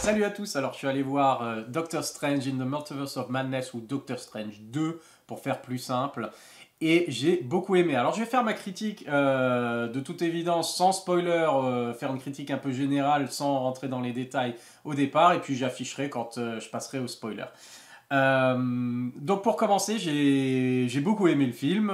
Salut à tous, alors je suis allé voir Doctor Strange in the Multiverse of Madness ou Doctor Strange 2 pour faire plus simple et j'ai beaucoup aimé. Alors je vais faire ma critique de toute évidence sans spoiler, faire une critique un peu générale sans rentrer dans les détails au départ et puis j'afficherai quand je passerai au spoiler. Donc pour commencer, j'ai beaucoup aimé le film.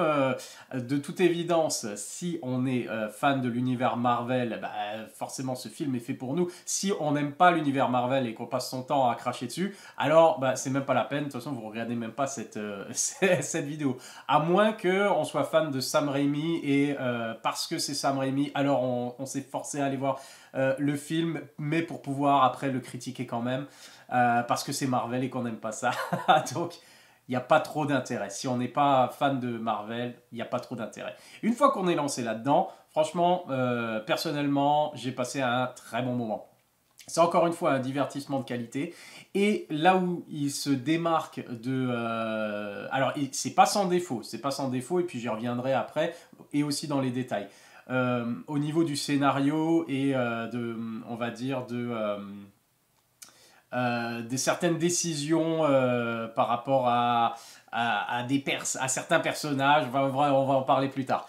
De toute évidence, si on est fan de l'univers Marvel, bah, forcément ce film est fait pour nous. Si on n'aime pas l'univers Marvel et qu'on passe son temps à cracher dessus, alors bah, c'est même pas la peine. De toute façon, vous regardez même pas cette vidéo. À moins qu'on soit fan de Sam Raimi et parce que c'est Sam Raimi, alors on s'est forcé à aller voir le film, mais pour pouvoir après le critiquer quand même. Parce que c'est Marvel et qu'on n'aime pas ça. Donc, il n'y a pas trop d'intérêt. Si on n'est pas fan de Marvel, il n'y a pas trop d'intérêt. Une fois qu'on est lancé là-dedans, franchement, personnellement, j'ai passé un très bon moment. C'est encore une fois un divertissement de qualité. Et là où il se démarque de... alors, c'est pas sans défaut. C'est pas sans défaut, et puis j'y reviendrai après, et aussi dans les détails. Au niveau du scénario et on va dire, de certaines décisions par rapport à certains personnages. On va en parler plus tard.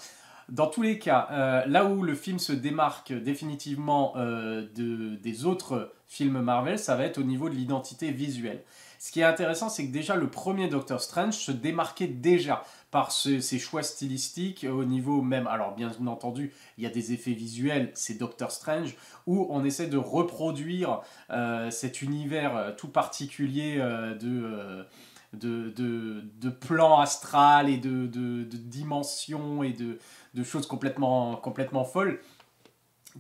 Dans tous les cas, là où le film se démarque définitivement des autres films Marvel, ça va être au niveau de l'identité visuelle. Ce qui est intéressant, c'est que déjà le premier Doctor Strange se démarquait déjà par ses choix stylistiques au niveau même. Alors bien entendu, il y a des effets visuels, c'est Doctor Strange, où on essaie de reproduire cet univers tout particulier de plans astral et de dimensions et de choses complètement folles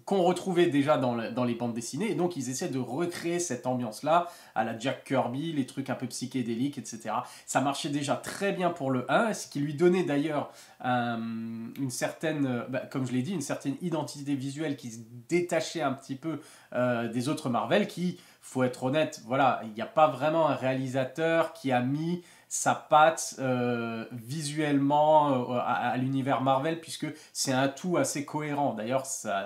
qu'on retrouvait déjà dans les bandes dessinées. Et donc, ils essaient de recréer cette ambiance-là à la Jack Kirby, les trucs un peu psychédéliques, etc. Ça marchait déjà très bien pour le 1, ce qui lui donnait d'ailleurs une certaine, comme je l'ai dit, une certaine identité visuelle qui se détachait un petit peu des autres Marvel, qui, faut être honnête, voilà, il n'y a pas vraiment un réalisateur qui a mis sa patte visuellement à l'univers Marvel, puisque c'est un tout assez cohérent. D'ailleurs, ça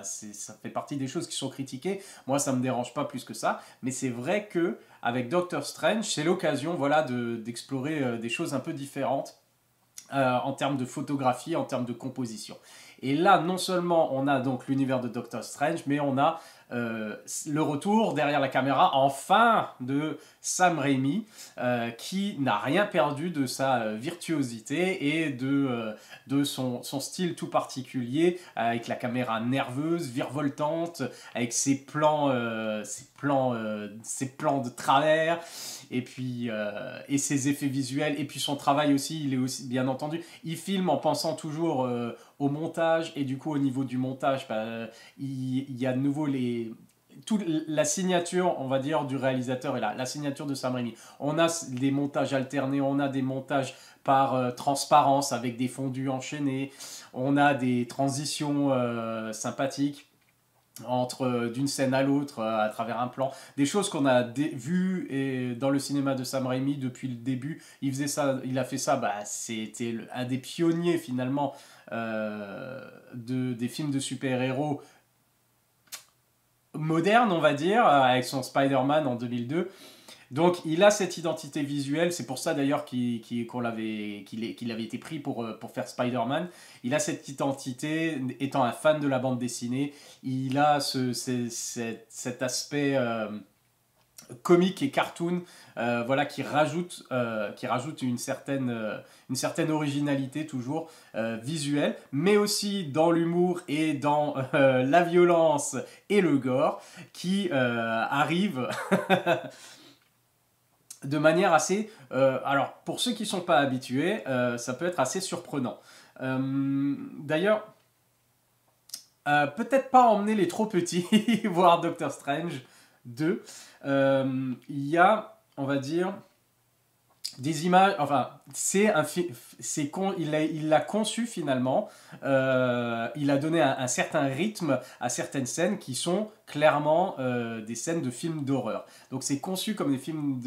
fait partie des choses qui sont critiquées. Moi, ça ne me dérange pas plus que ça, mais c'est vrai que avec Doctor Strange, c'est l'occasion, voilà, d'explorer des choses un peu différentes en termes de photographie, en termes de composition. Et là, non seulement on a donc l'univers de Doctor Strange, mais on a le retour derrière la caméra, enfin, de Sam Raimi, qui n'a rien perdu de sa virtuosité et de son style tout particulier, avec la caméra nerveuse, virevoltante, avec ses plans de travers, et puis et ses effets visuels, et puis son travail aussi, il est aussi, bien entendu, il filme en pensant toujours au montage, et du coup au niveau du montage, il y a de nouveau la signature, on va dire, du réalisateur est là, la signature de Sam Raimi. On a des montages alternés, on a des montages par transparence avec des fondus enchaînés, on a des transitions sympathiques entre d'une scène à l'autre à travers un plan, des choses qu'on a vues dans le cinéma de Sam Raimi depuis le début. Il a fait ça, bah, c'était un des pionniers finalement des films de super-héros modernes, on va dire, avec son Spider-Man en 2002. Donc il a cette identité visuelle, c'est pour ça d'ailleurs qu'il avait été pris pour faire Spider-Man. Il a cette identité, étant un fan de la bande dessinée, il a cet aspect comique et cartoon, voilà, qui rajoute une certaine originalité toujours visuelle, mais aussi dans l'humour et dans la violence et le gore, qui arrive de manière assez... alors, pour ceux qui ne sont pas habitués, ça peut être assez surprenant. D'ailleurs, peut-être pas emmener les trop petits voir Doctor Strange 2. Il y a, on va dire, des images, enfin, il l'a conçu finalement, il a donné un certain rythme à certaines scènes qui sont clairement des scènes de films d'horreur. Donc c'est conçu comme des films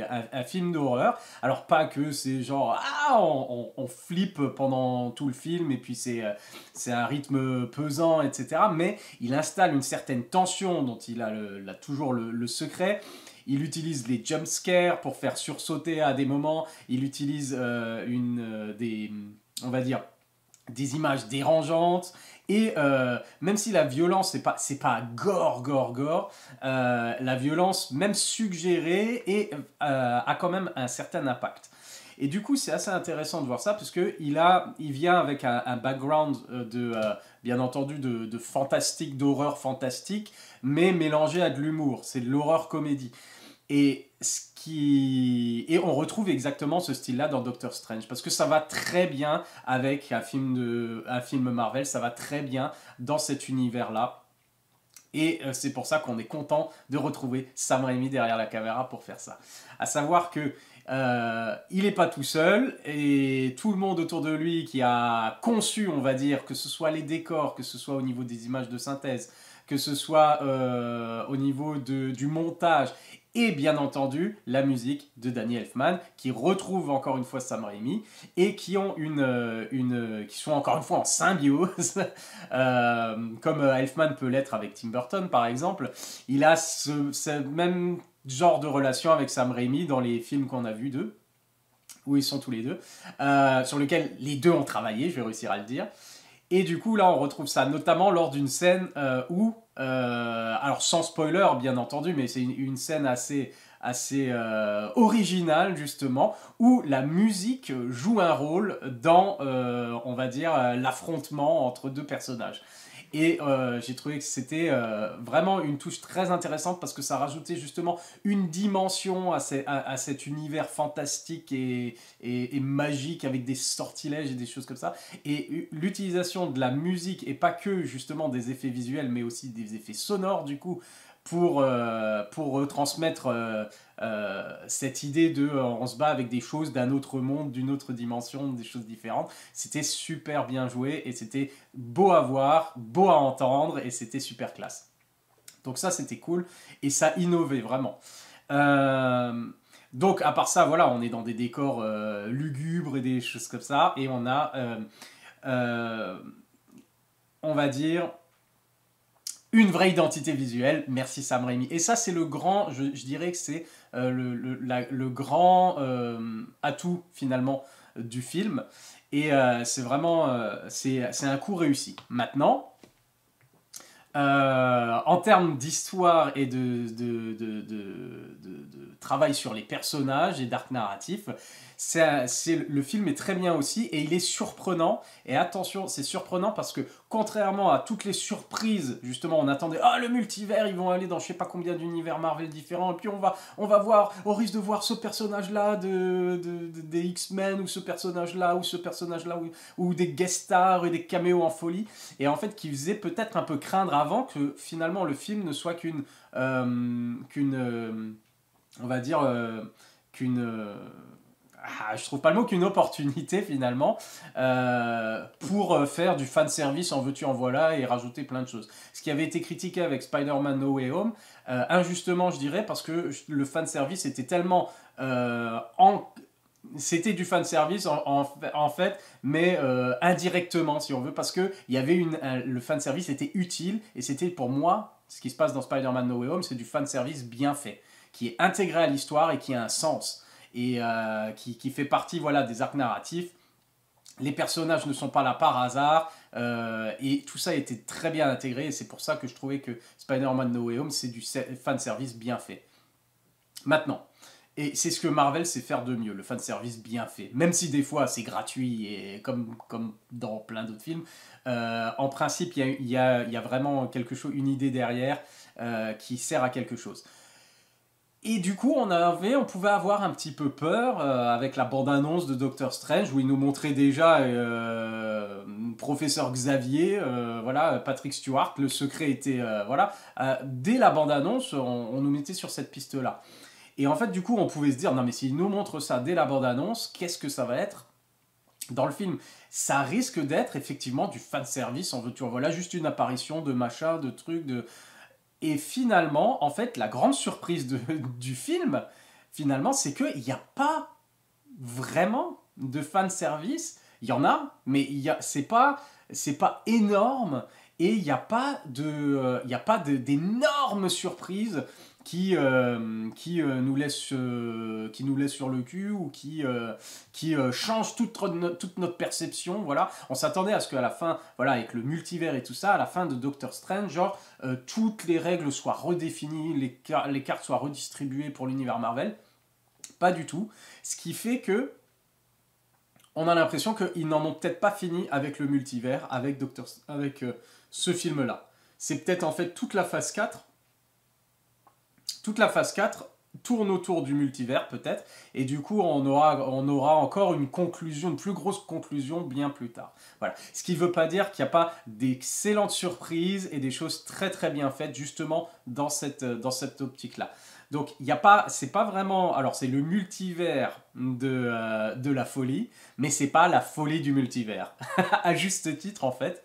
un film d'horreur. Alors pas que c'est genre, on flippe pendant tout le film et puis c'est un rythme pesant, etc. Mais il installe une certaine tension dont il a toujours le secret. Il utilise les jump scares pour faire sursauter à des moments. Il utilise on va dire, des images dérangeantes. Et même si la violence, c'est pas gore, gore, gore, la violence, même suggérée, a quand même un certain impact. Et du coup, c'est assez intéressant de voir ça, parce qu'il vient avec un background bien entendu, de fantastique, d'horreur fantastique, mais mélangé à de l'humour. C'est de l'horreur comédie. Et on retrouve exactement ce style-là dans Doctor Strange, parce que ça va très bien avec un film Marvel, ça va très bien dans cet univers-là. Et c'est pour ça qu'on est content de retrouver Sam Raimi derrière la caméra pour faire ça. À savoir que il n'est pas tout seul, et tout le monde autour de lui qui a conçu, on va dire, que ce soit les décors, que ce soit au niveau des images de synthèse, que ce soit au niveau du montage, et bien entendu la musique de Danny Elfman, qui retrouve encore une fois Sam Raimi, et qui sont encore une fois en symbiose, comme Elfman peut l'être avec Tim Burton par exemple. Il a ce même genre de relation avec Sam Raimi dans les films qu'on a vus d'eux, où ils sont tous les deux, sur lesquels les deux ont travaillé, je vais réussir à le dire. Et du coup, là, on retrouve ça, notamment lors d'une scène où, alors sans spoiler, bien entendu, mais c'est une scène assez originale, justement, où la musique joue un rôle dans, on va dire, l'affrontement entre deux personnages. Et j'ai trouvé que c'était vraiment une touche très intéressante, parce que ça rajoutait justement une dimension à cet univers fantastique et magique, avec des sortilèges et des choses comme ça. Et l'utilisation de la musique, et pas que justement des effets visuels, mais aussi des effets sonores du coup, pour transmettre cette idée de on se bat avec des choses d'un autre monde, d'une autre dimension, des choses différentes. C'était super bien joué, et c'était beau à voir, beau à entendre, et c'était super classe. Donc ça, c'était cool, et ça innovait vraiment. Donc à part ça, voilà, on est dans des décors lugubres et des choses comme ça, et on a, on va dire, une vraie identité visuelle. Merci Sam Raimi. Et ça, c'est le grand, je dirais que c'est le grand atout finalement du film. Et c'est vraiment, c'est un coup réussi. Maintenant, en termes d'histoire et de travail sur les personnages et d'arc narratif, le film est très bien aussi, et il est surprenant. Et attention, c'est surprenant parce que contrairement à toutes les surprises, justement, on attendait le multivers, ils vont aller dans je sais pas combien d'univers Marvel différents, et puis on va voir, on risque de voir ce personnage-là des X-Men, ou ce personnage-là, ou des guest stars et des caméos en folie. Et en fait, qui faisait peut-être un peu craindre avant que finalement le film ne soit on va dire, je trouve pas le mot, qu'une opportunité finalement, pour faire du fanservice en veux-tu en voilà, et rajouter plein de choses. Ce qui avait été critiqué avec Spider-Man No Way Home, injustement je dirais, parce que le fanservice était tellement c'était du fanservice en fait, mais indirectement si on veut, parce que le fanservice était utile, et c'était pour moi, ce qui se passe dans Spider-Man No Way Home, c'est du fanservice bien fait, qui est intégré à l'histoire et qui a un sens, et qui fait partie, voilà, des arcs narratifs. Les personnages ne sont pas là par hasard, et tout ça a été très bien intégré, et c'est pour ça que je trouvais que Spider-Man No Way Home, c'est du fanservice bien fait. Maintenant, et c'est ce que Marvel sait faire de mieux, le fanservice bien fait. Même si des fois c'est gratuit, et comme dans plein d'autres films, en principe il y a vraiment quelque chose, une idée derrière, qui sert à quelque chose. Et du coup, on pouvait avoir un petit peu peur avec la bande-annonce de Doctor Strange, où il nous montrait déjà Professeur Xavier, voilà, Patrick Stewart. Le secret était, voilà, dès la bande-annonce, on nous mettait sur cette piste-là. Et en fait, du coup, on pouvait se dire, non mais s'ils nous montrent ça dès la bande-annonce, qu'est-ce que ça va être dans le film? Ça risque d'être effectivement du fanservice, en veux-tu, en voilà, juste une apparition de machin, de trucs, de... Et finalement, en fait, la grande surprise du film, finalement, c'est qu'il n'y a pas vraiment de fanservice. Il y en a, mais c'est pas énorme et il n'y a pas d'énormes surprises qui nous laissent sur le cul ou qui changent toute notre perception. Voilà. On s'attendait à ce qu'à la fin, voilà, avec le multivers et tout ça, à la fin de Doctor Strange, genre, toutes les règles soient redéfinies, les cartes soient redistribuées pour l'univers Marvel. Pas du tout. Ce qui fait que on a l'impression qu'ils n'en ont peut-être pas fini avec le multivers, avec ce film-là. C'est peut-être en fait toute la phase 4. Toute la phase 4 tourne autour du multivers peut-être, et du coup on aura encore une conclusion, une plus grosse conclusion bien plus tard. Voilà. Ce qui ne veut pas dire qu'il n'y a pas d'excellentes surprises et des choses très très bien faites justement dans cette optique-là. Donc il y a pas, c'est pas vraiment, alors c'est le multivers de la folie, mais c'est pas la folie du multivers, à juste titre en fait,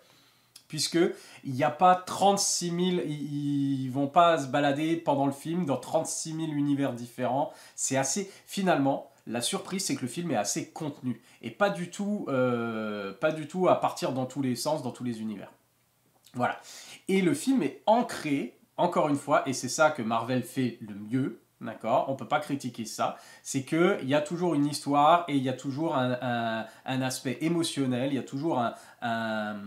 puisque il n'y a pas 36 000, ils vont pas se balader pendant le film dans 36 000 univers différents. C'est assez, finalement, la surprise c'est que le film est assez contenu et pas du tout à partir dans tous les sens, dans tous les univers. Voilà. Et le film est ancré, encore une fois, et c'est ça que Marvel fait le mieux, d'accord? On peut pas critiquer ça. C'est qu'il y a toujours une histoire et il y a toujours un aspect émotionnel, il y a toujours un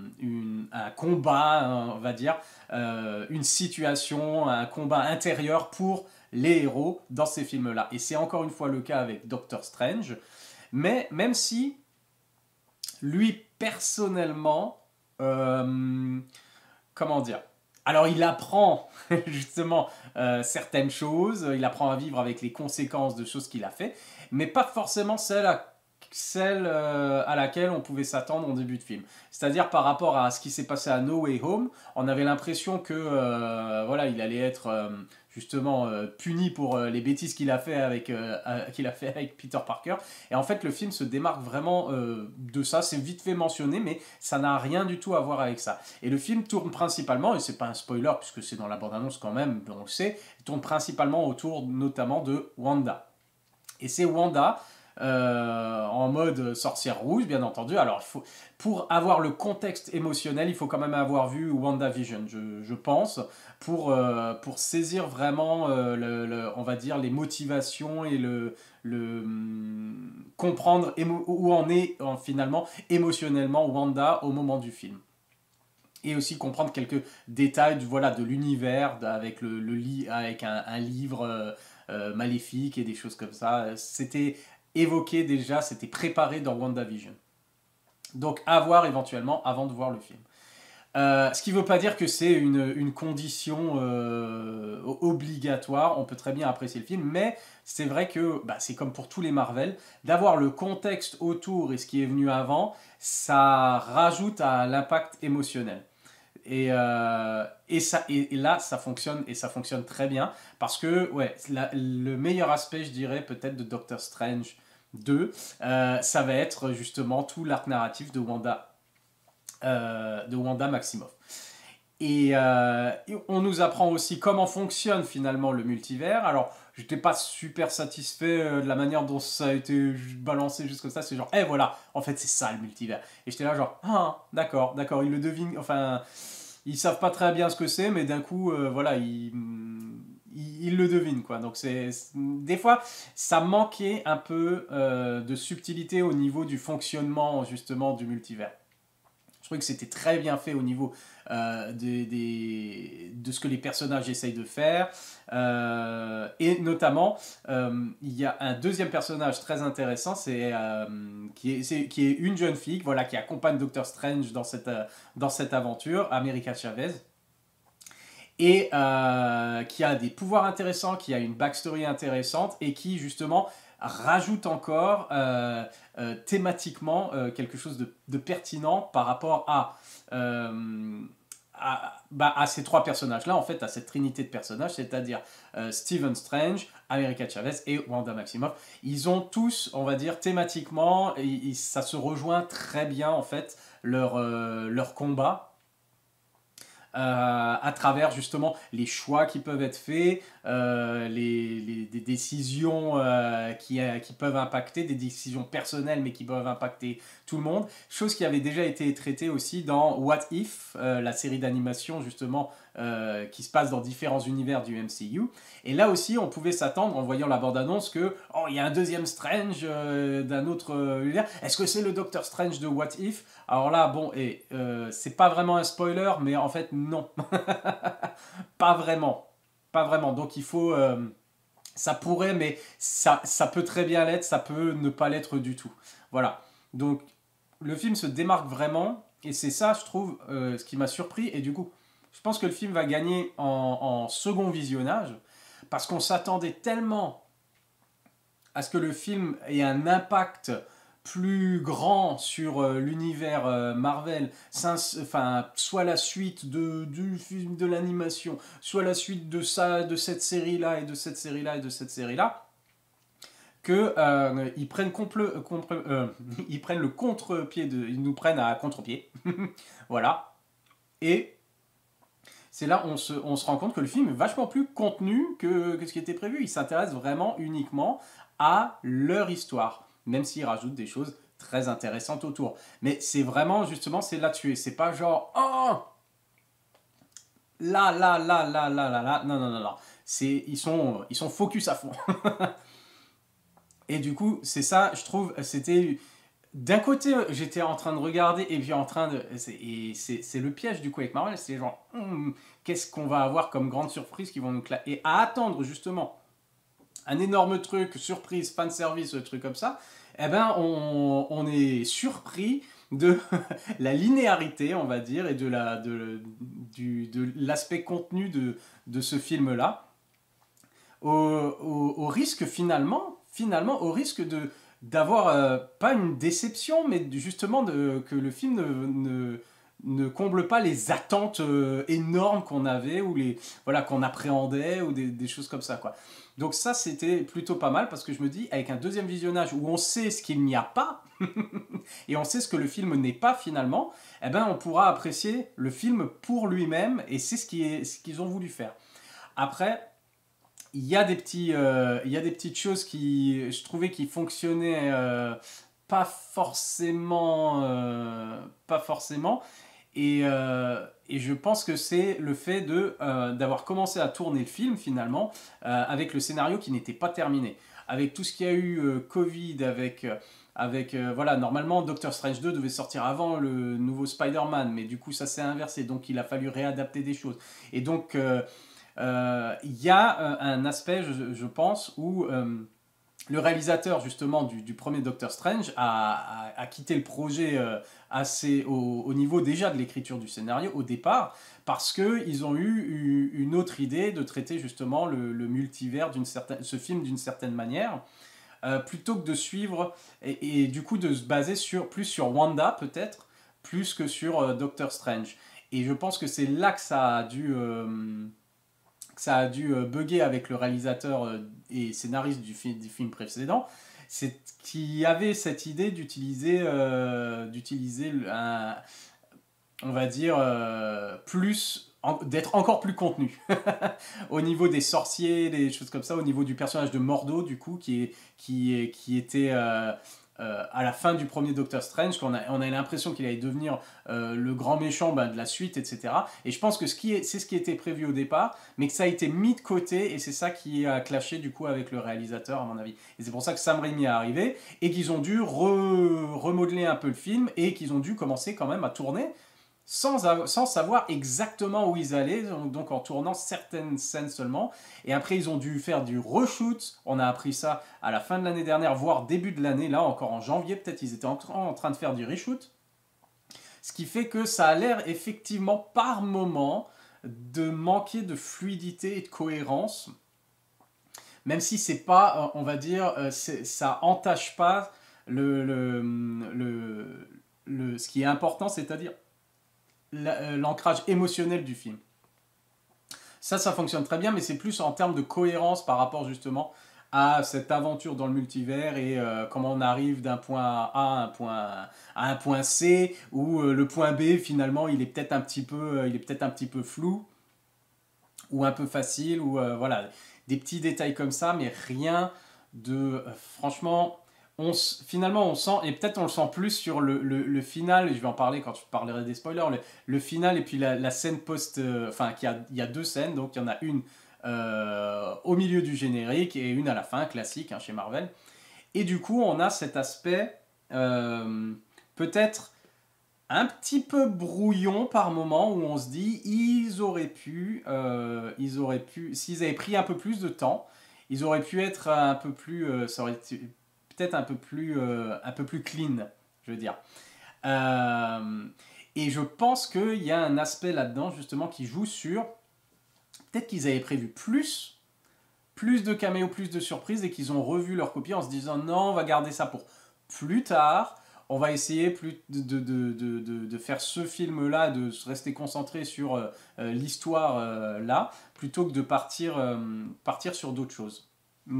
combat, on va dire, une situation, un combat intérieur pour les héros dans ces films-là. Et c'est encore une fois le cas avec Doctor Strange. Mais même si, lui, personnellement, comment dire? Alors il apprend justement certaines choses, il apprend à vivre avec les conséquences de choses qu'il a fait, mais pas forcément celle à laquelle on pouvait s'attendre en début de film. C'est-à-dire par rapport à ce qui s'est passé à No Way Home, on avait l'impression que voilà, il allait être justement puni pour les bêtises qu'il a fait avec Peter Parker. Et en fait, le film se démarque vraiment de ça. C'est vite fait mentionné, mais ça n'a rien du tout à voir avec ça. Et le film tourne principalement, et c'est pas un spoiler puisque c'est dans la bande-annonce quand même, on le sait, il tourne principalement autour notamment de Wanda. Et c'est Wanda en mode sorcière rouge, bien entendu. Alors, pour avoir le contexte émotionnel, il faut quand même avoir vu WandaVision, je pense, pour saisir vraiment, on va dire, les motivations et comprendre où en est finalement émotionnellement Wanda au moment du film. Et aussi comprendre quelques détails voilà, de l'univers avec, avec un livre maléfique et des choses comme ça. C'était évoqué déjà, c'était préparé dans WandaVision. Donc à voir éventuellement avant de voir le film. Ce qui ne veut pas dire que c'est une condition obligatoire, on peut très bien apprécier le film, mais c'est vrai que c'est comme pour tous les Marvel, d'avoir le contexte autour et ce qui est venu avant, ça rajoute à l'impact émotionnel. Et là, ça fonctionne, et ça fonctionne très bien, parce que ouais, le meilleur aspect, je dirais, peut-être de Doctor Strange 2, ça va être justement tout l'arc narratif de Wanda Maximoff. Et on nous apprend aussi comment fonctionne finalement le multivers. Alors, j'étais pas super satisfait de la manière dont ça a été balancé jusqu'à ça. C'est genre, voilà, en fait, c'est ça le multivers. Et j'étais là, genre, d'accord, ils le devinent. Enfin, ils savent pas très bien ce que c'est, mais d'un coup, voilà, ils le devinent, quoi. Donc, des fois, ça manquait un peu de subtilité au niveau du fonctionnement, justement, du multivers. Je trouvais que c'était très bien fait au niveau de ce que les personnages essayent de faire. Et notamment, il y a un deuxième personnage très intéressant, qui est une jeune fille voilà, qui accompagne Doctor Strange dans cette aventure, America Chavez. Et qui a des pouvoirs intéressants, qui a une backstory intéressante et qui justement rajoute encore thématiquement quelque chose de pertinent par rapport à ces trois personnages-là, en fait, à cette trinité de personnages, c'est-à-dire Stephen Strange, America Chavez et Wanda Maximoff. Ils ont tous, on va dire, thématiquement, ça se rejoint très bien, en fait, leur combat. À travers justement les choix qui peuvent être faits, des décisions qui peuvent impacter, des décisions personnelles mais qui peuvent impacter tout le monde. Chose qui avait déjà été traitée aussi dans What If, la série d'animation justement qui se passe dans différents univers du MCU. Et là aussi, on pouvait s'attendre en voyant la bande-annonce que oh, il y a un deuxième Strange d'un autre univers. Est-ce que c'est le Doctor Strange de What If? Alors là, bon, et c'est pas vraiment un spoiler, mais en fait, non. Pas vraiment. Pas vraiment. Donc il faut. Ça pourrait, mais ça peut très bien l'être, ça peut ne pas l'être du tout. Voilà. Donc le film se démarque vraiment, et c'est ça, je trouve, ce qui m'a surpris. Et du coup, je pense que le film va gagner en second visionnage, parce qu'on s'attendait tellement à ce que le film ait un impact plus grand sur l'univers Marvel, enfin, soit la suite du film de l'animation, soit la suite de ça, de cette série-là, et de cette série-là, et de cette série-là, que ils prennent ils prennent le contre-pied, ils nous prennent à contre-pied. Voilà. Et c'est là on se rend compte que le film est vachement plus contenu que ce qui était prévu. Il s'intéresse vraiment uniquement à leur histoire, même s'ils rajoutent des choses très intéressantes autour. Mais c'est vraiment, justement, c'est là-dessus. C'est pas genre, oh, là, non, non, non, non. Ils sont focus à fond. Et du coup, c'est ça, je trouve, c'était... D'un côté, j'étais en train de regarder et puis en train de... C'est le piège du coup avec Marvel, c'est genre, qu'est-ce qu'on va avoir comme grande surprise qui vont nous claquer. Et à attendre justement un énorme truc, surprise, fanservice, truc comme ça, eh ben on est surpris de la linéarité, on va dire, et de l'aspect contenu de ce film-là, au risque finalement, au risque d'avoir pas une déception, mais justement que le film ne comble pas les attentes énormes qu'on avait ou voilà, qu'on appréhendait ou des choses comme ça, quoi. Donc ça, c'était plutôt pas mal parce que je me dis, avec un deuxième visionnage où on sait ce qu'il n'y a pas et on sait ce que le film n'est pas finalement, eh ben, on pourra apprécier le film pour lui-même et c'est ce qu'ils ont voulu faire. Après, il y a il y a des petites choses qui, je trouvais, qui fonctionnaient pas forcément, pas forcément. Et je pense que c'est le fait d'avoir commencé à tourner le film finalement avec le scénario qui n'était pas terminé. Avec tout ce qu'il y a eu Covid, voilà, normalement Doctor Strange 2 devait sortir avant le nouveau Spider-Man, mais du coup ça s'est inversé, donc il a fallu réadapter des choses. Et donc il y a un aspect, je pense, où le réalisateur justement du premier Doctor Strange a quitté le projet assez au niveau déjà de l'écriture du scénario au départ, parce qu'ils ont eu une autre idée de traiter justement le multivers, ce film d'une certaine manière, plutôt que de suivre et du coup de se baser plus sur Wanda peut-être, plus que sur Doctor Strange. Et je pense que c'est là que ça a dû bugger avec le réalisateur et scénariste du film précédent, c'est qu'il y avait cette idée d'utiliser, on va dire, d'être encore plus contenu au niveau des sorciers, des choses comme ça, au niveau du personnage de Mordo, du coup, qui était à la fin du premier Doctor Strange, on a l'impression qu'il allait devenir le grand méchant de la suite, etc. Et je pense que c'est ce qui était prévu au départ, mais que ça a été mis de côté, et c'est ça qui a clashé du coup avec le réalisateur, à mon avis. Et c'est pour ça que Sam Raimi est arrivé, et qu'ils ont dû remodeler un peu le film, et qu'ils ont dû commencer quand même à tourner, sans savoir exactement où ils allaient, donc en tournant certaines scènes seulement. Et après, ils ont dû faire du reshoot. On a appris ça à la fin de l'année dernière, voire début de l'année, là encore en janvier, peut-être ils étaient en train de faire du reshoot. Ce qui fait que ça a l'air effectivement par moment de manquer de fluidité et de cohérence. Même si c'est pas, on va dire, ça entache pas ce qui est important, c'est-à-dire l'ancrage émotionnel du film. Ça fonctionne très bien, mais c'est plus en termes de cohérence par rapport justement à cette aventure dans le multivers et comment on arrive d'un point A à un point C, où le point B finalement il est peut-être un petit peu flou ou un peu facile, ou voilà, des petits détails comme ça, mais rien de... franchement, finalement on sent, et peut-être on le sent plus sur le final, et je vais en parler quand je parlerai des spoilers, le final et puis la scène post... enfin, il y a deux scènes, donc il y en a une au milieu du générique et une à la fin, classique hein, chez Marvel. Et du coup, on a cet aspect peut-être un petit peu brouillon par moment où on se dit ils auraient pu, s'ils avaient pris un peu plus de temps, ils auraient pu être un peu plus, ça aurait été peut-être un peu plus clean, je veux dire. Euh, et je pense qu'il y a un aspect là-dedans justement qui joue sur peut-être qu'ils avaient prévu plus de caméos, plus de surprises et qu'ils ont revu leur copie en se disant non, on va garder ça pour plus tard. On va essayer plus de faire ce film-là, de se rester concentré sur l'histoire là, plutôt que de partir sur d'autres choses.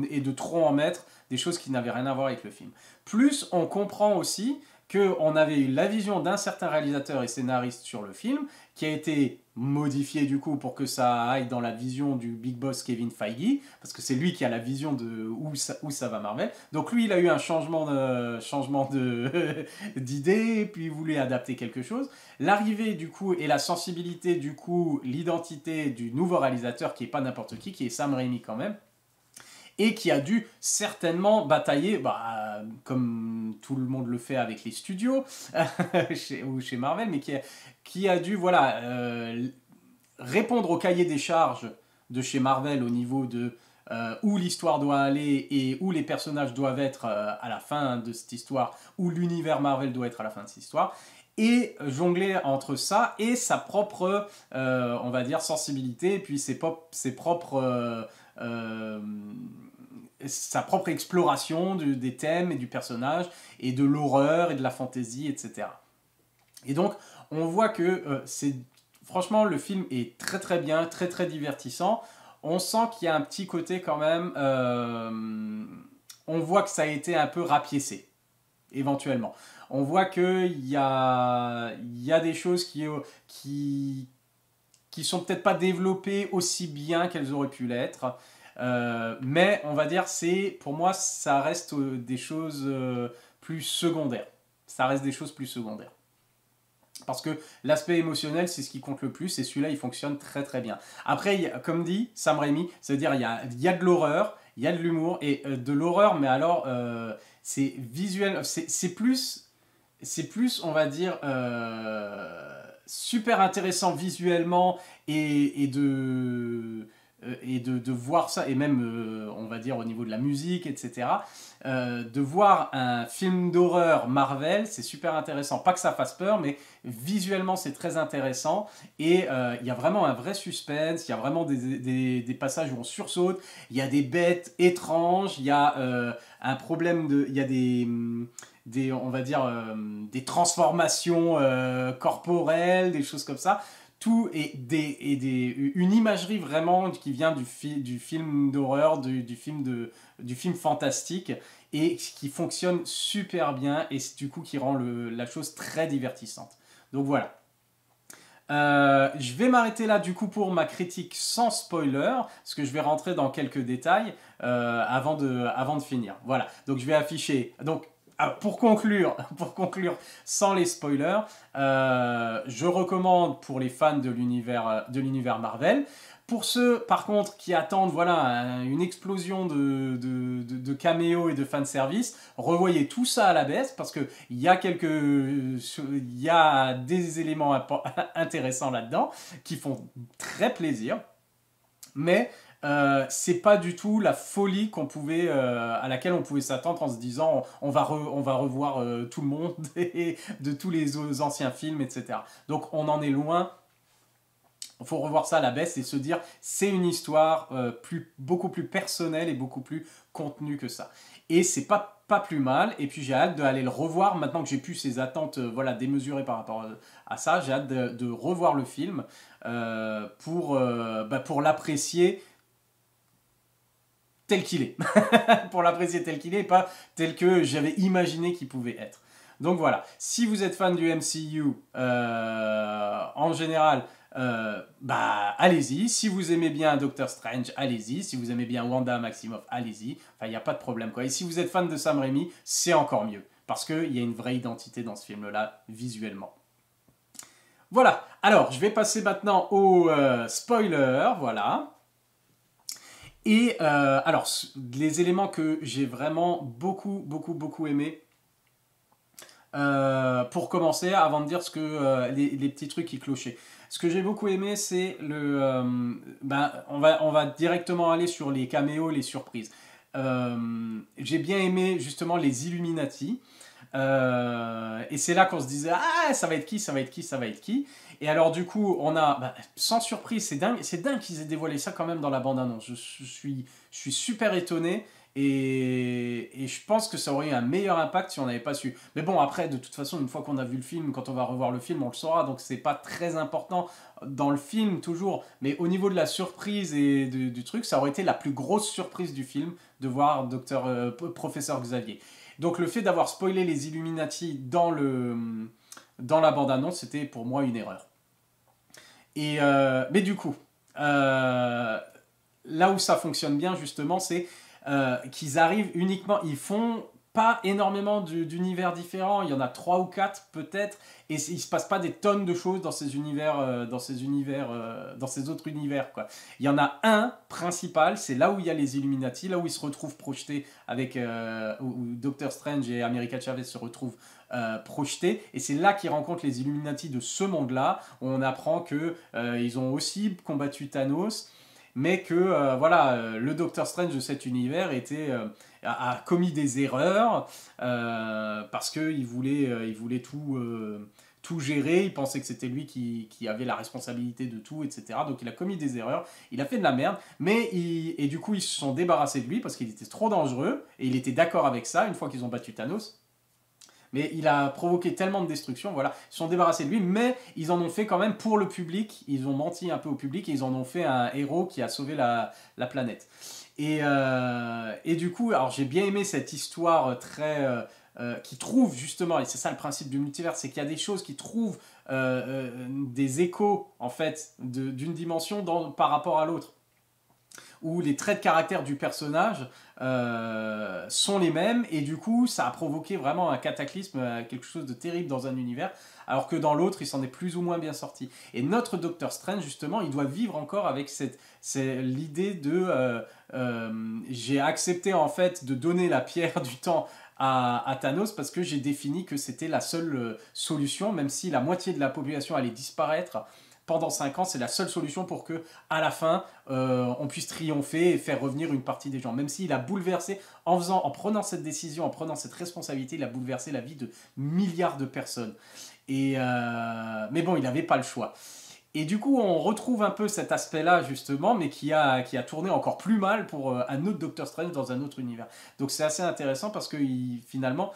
Et de trop en mettre des choses qui n'avaient rien à voir avec le film. Plus on comprend aussi qu'on avait eu la vision d'un certain réalisateur et scénariste sur le film, qui a été modifié du coup pour que ça aille dans la vision du big boss Kevin Feige, parce que c'est lui qui a la vision de où ça va Marvel. Donc lui, il a eu un changement d'idée, puis il voulait adapter quelque chose. L'arrivée du coup et la sensibilité du coup, l'identité du nouveau réalisateur qui est pas n'importe qui est Sam Raimi quand même, et qui a dû certainement batailler, comme tout le monde le fait avec les studios ou chez Marvel, mais qui a dû voilà, répondre au cahier des charges de chez Marvel au niveau de où l'histoire doit aller et où les personnages doivent être à la fin de cette histoire, où l'univers Marvel doit être à la fin de cette histoire, et jongler entre ça et sa propre, on va dire, sensibilité, et puis ses propres... sa propre exploration des thèmes et du personnage et de l'horreur et de la fantaisie, etc. Et donc, on voit que franchement, le film est très très bien, très très divertissant. On sent qu'il y a un petit côté quand même... on voit que ça a été un peu rapiécé, éventuellement. On voit qu'il y a des choses qui sont peut-être pas développées aussi bien qu'elles auraient pu l'être. Mais on va dire, pour moi, ça reste des choses plus secondaires. Ça reste des choses plus secondaires. Parce que l'aspect émotionnel, c'est ce qui compte le plus, et celui-là, il fonctionne très très bien. Après, comme dit Sam Raimi, c'est-à-dire il y a de l'horreur, il y a de l'humour, et de l'horreur, mais alors, c'est visuel, c'est plus, on va dire, super intéressant visuellement, et de voir ça, et même, on va dire, au niveau de la musique, etc., de voir un film d'horreur Marvel, c'est super intéressant. Pas que ça fasse peur, mais visuellement, c'est très intéressant. Et il y a vraiment un vrai suspense, il y a vraiment des passages où on sursaute, il y a des bêtes étranges, il y a un problème de... Il y a on va dire, des transformations corporelles, des choses comme ça. Tout une imagerie vraiment qui vient du film d'horreur, du film fantastique, et qui fonctionne super bien, et du coup qui rend la chose très divertissante. Donc voilà. Je vais m'arrêter là du coup pour ma critique sans spoiler, parce que je vais rentrer dans quelques détails avant de finir. Voilà, donc je vais afficher... Donc, pour conclure, sans les spoilers, je recommande pour les fans de l'univers Marvel. Pour ceux, par contre, qui attendent voilà, une explosion de caméos et de fanservice, revoyez tout ça à la baisse, parce qu'il y a des éléments intéressants là-dedans qui font très plaisir. Mais c'est pas du tout la folie à laquelle on pouvait s'attendre en se disant on va revoir tout le monde et de tous les anciens films, etc. Donc on en est loin. Il faut revoir ça à la baisse et se dire c'est une histoire beaucoup plus personnelle et beaucoup plus contenue que ça. Et c'est pas pas plus mal. Et puis j'ai hâte d'aller le revoir maintenant que j'ai plus ces attentes voilà, démesurées par rapport à ça. J'ai hâte de revoir le film pour l'apprécier tel qu'il est. Pour l'apprécier tel qu'il est, pas tel que j'avais imaginé qu'il pouvait être. Donc voilà, si vous êtes fan du MCU, en général, allez-y. Si vous aimez bien Doctor Strange, allez-y. Si vous aimez bien Wanda Maximoff, allez-y. Enfin, il n'y a pas de problème, quoi. Et si vous êtes fan de Sam Raimi, c'est encore mieux. Parce qu'il y a une vraie identité dans ce film-là, visuellement. Voilà, alors je vais passer maintenant au spoiler, voilà. Et alors, les éléments que j'ai vraiment beaucoup aimé, pour commencer, avant de dire les petits trucs qui clochaient. Ce que j'ai beaucoup aimé, c'est on va directement aller sur les caméos, les surprises. J'ai bien aimé justement les Illuminati. Et c'est là qu'on se disait, ah, ça va être qui, ça va être qui, ça va être qui. Et alors du coup, on a, sans surprise, c'est dingue qu'ils aient dévoilé ça quand même dans la bande-annonce. Je suis super étonné. Et je pense que ça aurait eu un meilleur impact si on n'avait pas su. Mais bon, après, de toute façon, une fois qu'on a vu le film, quand on va revoir le film, on le saura. Donc c'est pas très important dans le film, toujours. Mais au niveau de la surprise et du truc, ça aurait été la plus grosse surprise du film de voir Professeur Xavier. Donc le fait d'avoir spoilé les Illuminati dans la bande-annonce, c'était pour moi une erreur. Mais du coup, là où ça fonctionne bien, justement, c'est qu'ils arrivent uniquement, ils font pas énormément d'univers différents, il y en a 3 ou 4 peut-être, et il se passe pas des tonnes de choses dans ces univers, dans ces autres univers, quoi. Il y en a un principal, c'est là où il y a les Illuminati, là où ils se retrouvent projetés avec où Doctor Strange et America Chavez se retrouvent projetés, et c'est là qu'ils rencontrent les Illuminati de ce monde-là, où on apprend que ils ont aussi combattu Thanos, mais que le Doctor Strange de cet univers a commis des erreurs parce qu'il voulait tout gérer, il pensait que c'était lui qui avait la responsabilité de tout, etc. Donc il a commis des erreurs, il a fait de la merde, et du coup ils se sont débarrassés de lui parce qu'il était trop dangereux, et il était d'accord avec ça une fois qu'ils ont battu Thanos. Mais il a provoqué tellement de destruction, voilà. Ils se sont débarrassés de lui, mais ils en ont fait quand même pour le public. Ils ont menti un peu au public et ils en ont fait un héros qui a sauvé la planète. Et du coup, alors j'ai bien aimé cette histoire qui trouve justement, et c'est ça le principe du multivers, c'est qu'il y a des choses qui trouvent des échos en fait d'une dimension par rapport à l'autre, où les traits de caractère du personnage sont les mêmes, et du coup ça a provoqué vraiment un cataclysme, quelque chose de terrible dans un univers, alors que dans l'autre il s'en est plus ou moins bien sorti. Et notre Docteur Strange justement, il doit vivre encore avec l'idée de j'ai accepté en fait de donner la pierre du temps à Thanos parce que j'ai défini que c'était la seule solution, même si la moitié de la population allait disparaître pendant 5 ans, c'est la seule solution pour que, à la fin, on puisse triompher et faire revenir une partie des gens. Même s'il a bouleversé, en prenant cette décision, en prenant cette responsabilité, il a bouleversé la vie de milliards de personnes. Mais bon, il n'avait pas le choix. Et du coup, on retrouve un peu cet aspect-là, justement, mais qui a tourné encore plus mal pour un autre Doctor Strange dans un autre univers. Donc c'est assez intéressant parce que finalement,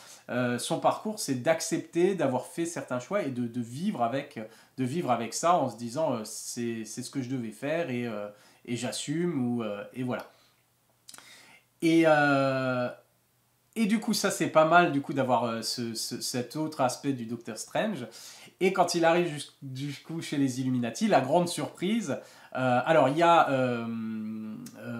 son parcours, c'est d'accepter d'avoir fait certains choix et de vivre avec ça en se disant c'est ce que je devais faire et j'assume, et voilà. Et du coup, ça c'est pas mal du coup d'avoir cet autre aspect du Docteur Strange. Et quand il arrive du coup chez les Illuminati, la grande surprise, alors il y a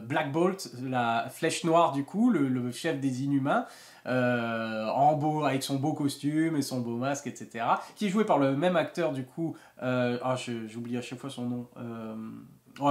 Black Bolt, la flèche noire du coup, le chef des Inhumains, avec son beau costume et son beau masque, etc. Qui est joué par le même acteur du coup, j'oublie à chaque fois son nom.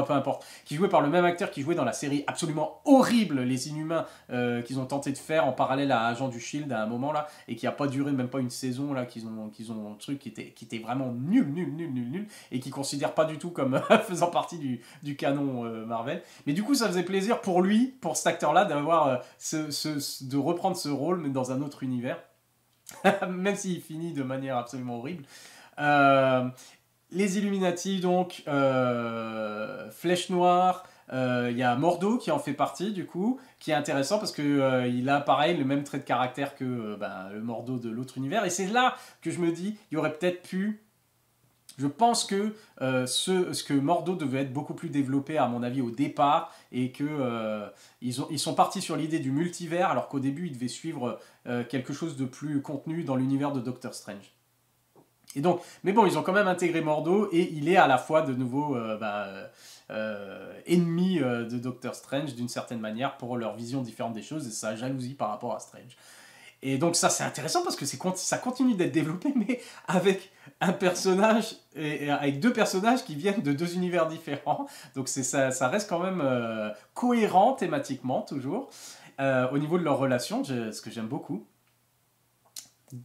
Peu importe, qui jouait par le même acteur qui jouait dans la série absolument horrible Les Inhumains qu'ils ont tenté de faire en parallèle à Agent du Shield à un moment là, et qui a pas duré même pas une saison là, qu'ils ont un truc qui était vraiment nul, et qui considèrent pas du tout comme faisant partie du canon Marvel. Mais du coup ça faisait plaisir pour lui, pour cet acteur là, d'avoir de reprendre ce rôle mais dans un autre univers, même s'il finit de manière absolument horrible. Les Illuminati, donc, Flèche Noire, Il y a Mordo qui en fait partie, du coup, qui est intéressant parce que il a pareil le même trait de caractère que le Mordo de l'autre univers. Et c'est là que je me dis, il y aurait peut-être pu. Je pense que ce que Mordo devait être beaucoup plus développé, à mon avis, au départ, et que ils sont partis sur l'idée du multivers, alors qu'au début, ils devaient suivre quelque chose de plus contenu dans l'univers de Doctor Strange. Et donc, mais bon, ils ont quand même intégré Mordo, et il est à la fois de nouveau ennemi de Doctor Strange, d'une certaine manière, pour leur vision différente des choses, et sa jalousie par rapport à Strange. Et donc ça c'est intéressant parce que ça continue d'être développé, mais avec un personnage, et avec deux personnages qui viennent de deux univers différents. Donc ça reste quand même cohérent thématiquement toujours, au niveau de leur relation, ce que j'aime beaucoup.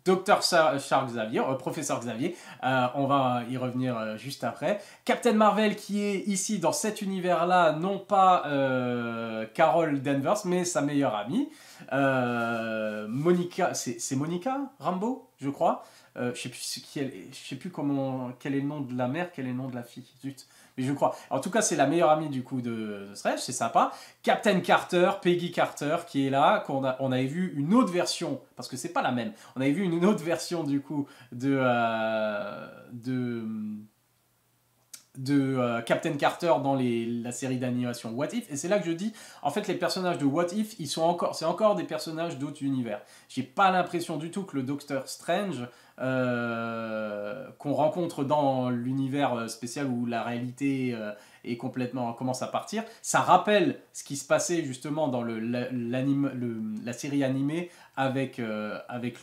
Dr Charles Xavier, professeur Xavier, on va y revenir juste après. Captain Marvel qui est ici dans cet univers-là, non pas Carol Danvers, mais sa meilleure amie. Monica, c'est Monica Rambeau, je crois. Je sais plus quel est le nom de la mère, quel est le nom de la fille. Zut. Mais je crois. En tout cas, c'est la meilleure amie du coup de Strange, c'est sympa. Captain Carter, Peggy Carter, qui est là, on avait vu une autre version, parce que c'est pas la même. On avait vu une autre version du coup de Captain Carter dans la série d'animation What If, et c'est là que je dis, en fait, les personnages de What If, c'est encore des personnages d'autres univers. J'ai pas l'impression du tout que le Doctor Strange qu'on rencontre dans l'univers spécial où la réalité est complètement commence à partir, ça rappelle ce qui se passait justement dans la série animée avec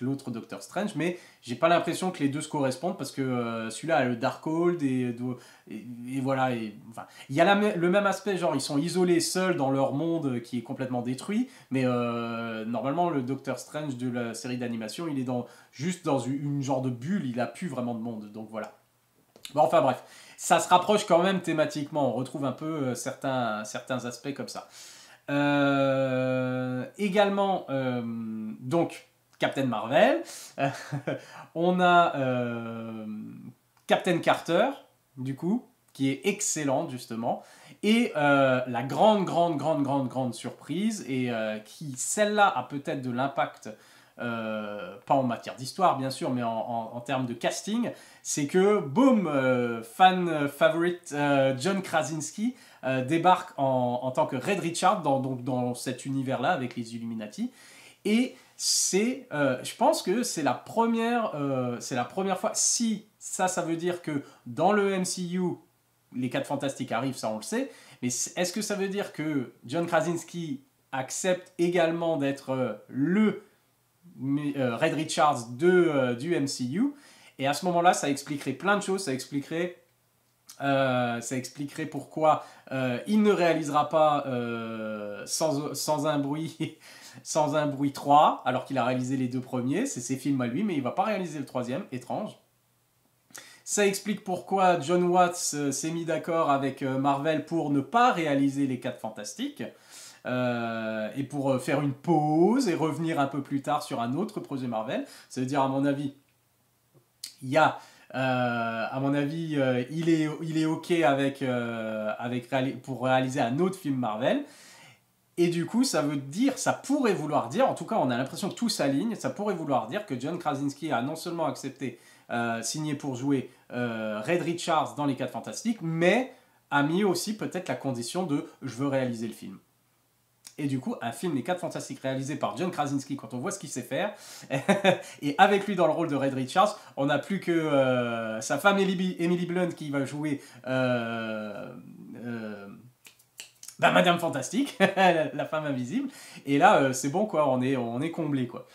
l'autre Doctor Strange, mais j'ai pas l'impression que les deux se correspondent parce que celui-là a le Darkhold et voilà. Enfin, il y a le même aspect, genre ils sont isolés seuls dans leur monde qui est complètement détruit, mais normalement le Doctor Strange de la série d'animation, il est juste dans une genre de bulle, il a plus vraiment de monde, donc voilà. Bon, enfin bref, ça se rapproche quand même thématiquement, on retrouve un peu certains aspects comme ça. Également, donc, Captain Marvel, on a Captain Carter, du coup, qui est excellente justement, et la grande surprise, et qui celle-là a peut-être de l'impact, pas en matière d'histoire bien sûr, mais en termes de casting, c'est que boum, fan favorite John Krasinski débarque en tant que Red Richard dans cet univers-là avec les Illuminati, et je pense que c'est la première fois. Si ça veut dire que dans le MCU les 4 Fantastiques arrivent, ça on le sait, mais est-ce que ça veut dire que John Krasinski accepte également d'être le Red Richards du MCU? Et à ce moment-là, ça expliquerait plein de choses, ça expliquerait pourquoi il ne réalisera pas sans un bruit sans un bruit 3, alors qu'il a réalisé les 2 premiers, c'est ses films à lui, mais il ne va pas réaliser le 3e, étrange. Ça explique pourquoi John Watts s'est mis d'accord avec Marvel pour ne pas réaliser les 4 Fantastiques, et pour faire une pause et revenir un peu plus tard sur un autre projet Marvel. Ça veut dire, à mon avis, il est OK pour réaliser un autre film Marvel. Et du coup, ça pourrait vouloir dire, en tout cas on a l'impression que tout s'aligne, ça pourrait vouloir dire que John Krasinski a non seulement accepté signer pour jouer Red Richards dans les 4 Fantastiques, mais a mis aussi peut-être la condition de « je veux réaliser le film ». Et du coup, un film Les 4 Fantastiques réalisé par John Krasinski, quand on voit ce qu'il sait faire, et avec lui dans le rôle de Red Richards, on n'a plus que sa femme Emily Blunt qui va jouer Madame Fantastique, la femme invisible. Et là, c'est bon, quoi, on est comblé, quoi.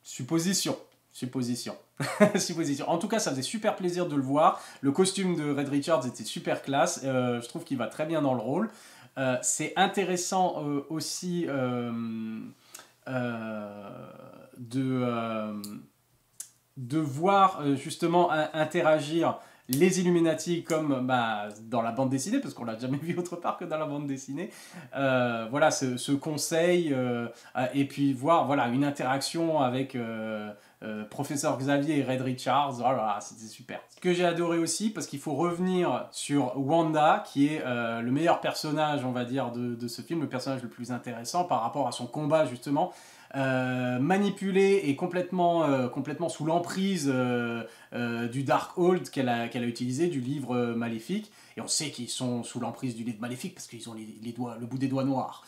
Supposition. En tout cas, ça faisait super plaisir de le voir. Le costume de Red Richards était super classe. Je trouve qu'il va très bien dans le rôle. C'est intéressant aussi de voir justement interagir les Illuminati comme dans la bande dessinée, parce qu'on l'a jamais vu autre part que dans la bande dessinée. Voilà, ce conseil, et puis voir voilà, une interaction avec Professeur Xavier et Red Richards, voilà, c'était super. Ce que j'ai adoré aussi, parce qu'il faut revenir sur Wanda, qui est le meilleur personnage, on va dire, de ce film, le personnage le plus intéressant par rapport à son combat, justement, manipulé et complètement sous l'emprise du Darkhold qu'elle a utilisé, du livre maléfique. Et on sait qu'ils sont sous l'emprise du livre maléfique parce qu'ils ont les doigts, le bout des doigts noirs.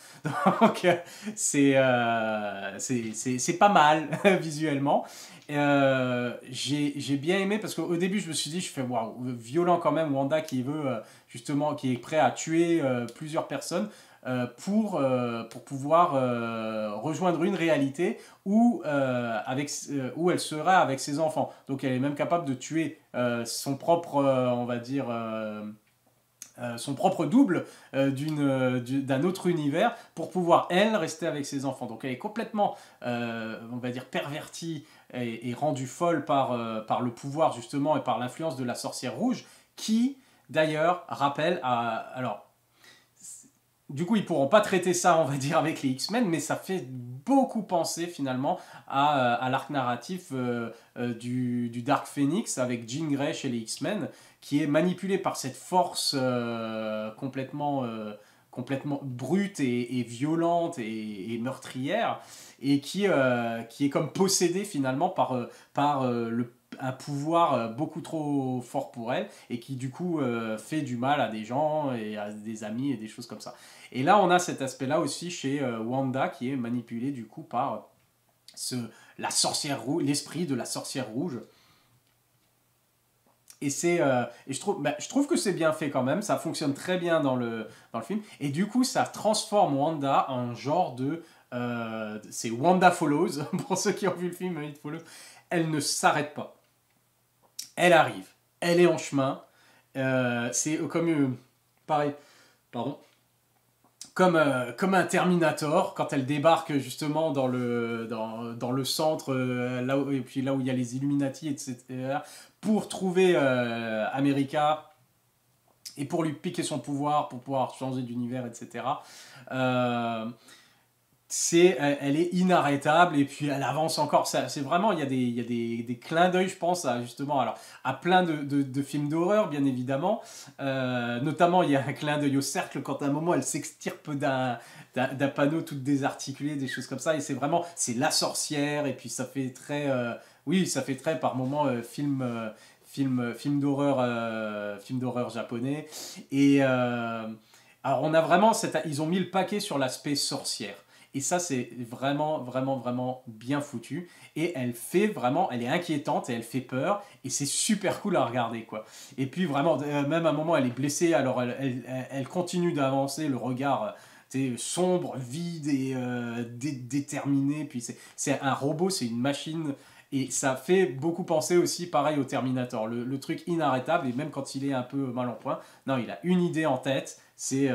Donc c'est pas mal visuellement. J'ai bien aimé parce qu'au début je me suis dit, je fais waouh, violent quand même, Wanda qui veut justement, qui est prêt à tuer plusieurs personnes pour pouvoir rejoindre une réalité où elle sera avec ses enfants. Donc elle est même capable de tuer son propre, on va dire, son propre double d'un autre univers pour pouvoir, elle, rester avec ses enfants. Donc elle est complètement, on va dire, pervertie et rendue folle par le pouvoir, justement, et par l'influence de la sorcière rouge, qui, d'ailleurs, rappelle à... Alors, du coup, ils pourront pas traiter ça, on va dire, avec les X-Men, mais ça fait beaucoup penser finalement à l'arc narratif du Dark Phoenix avec Jean Grey chez les X-Men, qui est manipulé par cette force complètement brute et violente et meurtrière, et qui est comme possédé finalement par un pouvoir beaucoup trop fort pour elle, et qui du coup fait du mal à des gens et à des amis et des choses comme ça. Et là, on a cet aspect-là aussi chez Wanda, qui est manipulé du coup par la sorcière rouge, l'esprit de la sorcière rouge. Et je trouve que c'est bien fait quand même, ça fonctionne très bien dans le film. Et du coup, ça transforme Wanda en genre de... c'est Wanda Follows, pour ceux qui ont vu le film It Follows. Elle ne s'arrête pas. Elle arrive, elle est en chemin. C'est comme... pareil, pardon. Comme un Terminator, quand elle débarque justement dans le centre, et puis là où il y a les Illuminati, etc., pour trouver America et pour lui piquer son pouvoir, pour pouvoir changer d'univers, etc. Euh, Elle est inarrêtable, et puis elle avance encore. C'est vraiment, il y a des clins d'œil, je pense, justement, alors, à plein de films d'horreur, bien évidemment. Notamment, il y a un clin d'œil au cercle quand à un moment elle s'extirpe d'un panneau tout désarticulé, des choses comme ça. Et c'est la sorcière, et puis ça fait très, oui, ça fait très par moments film d'horreur japonais. Et alors, on a vraiment ils ont mis le paquet sur l'aspect sorcière. Et ça, c'est vraiment bien foutu. Et elle est inquiétante et elle fait peur. Et c'est super cool à regarder, quoi. Et puis vraiment, même à un moment, elle est blessée. Alors elle continue d'avancer, le regard sombre, vide et déterminé. Puis c'est un robot, c'est une machine. Et ça fait beaucoup penser aussi, pareil, au Terminator. Le truc inarrêtable, et même quand il est un peu mal en point, non, il a une idée en tête. C'est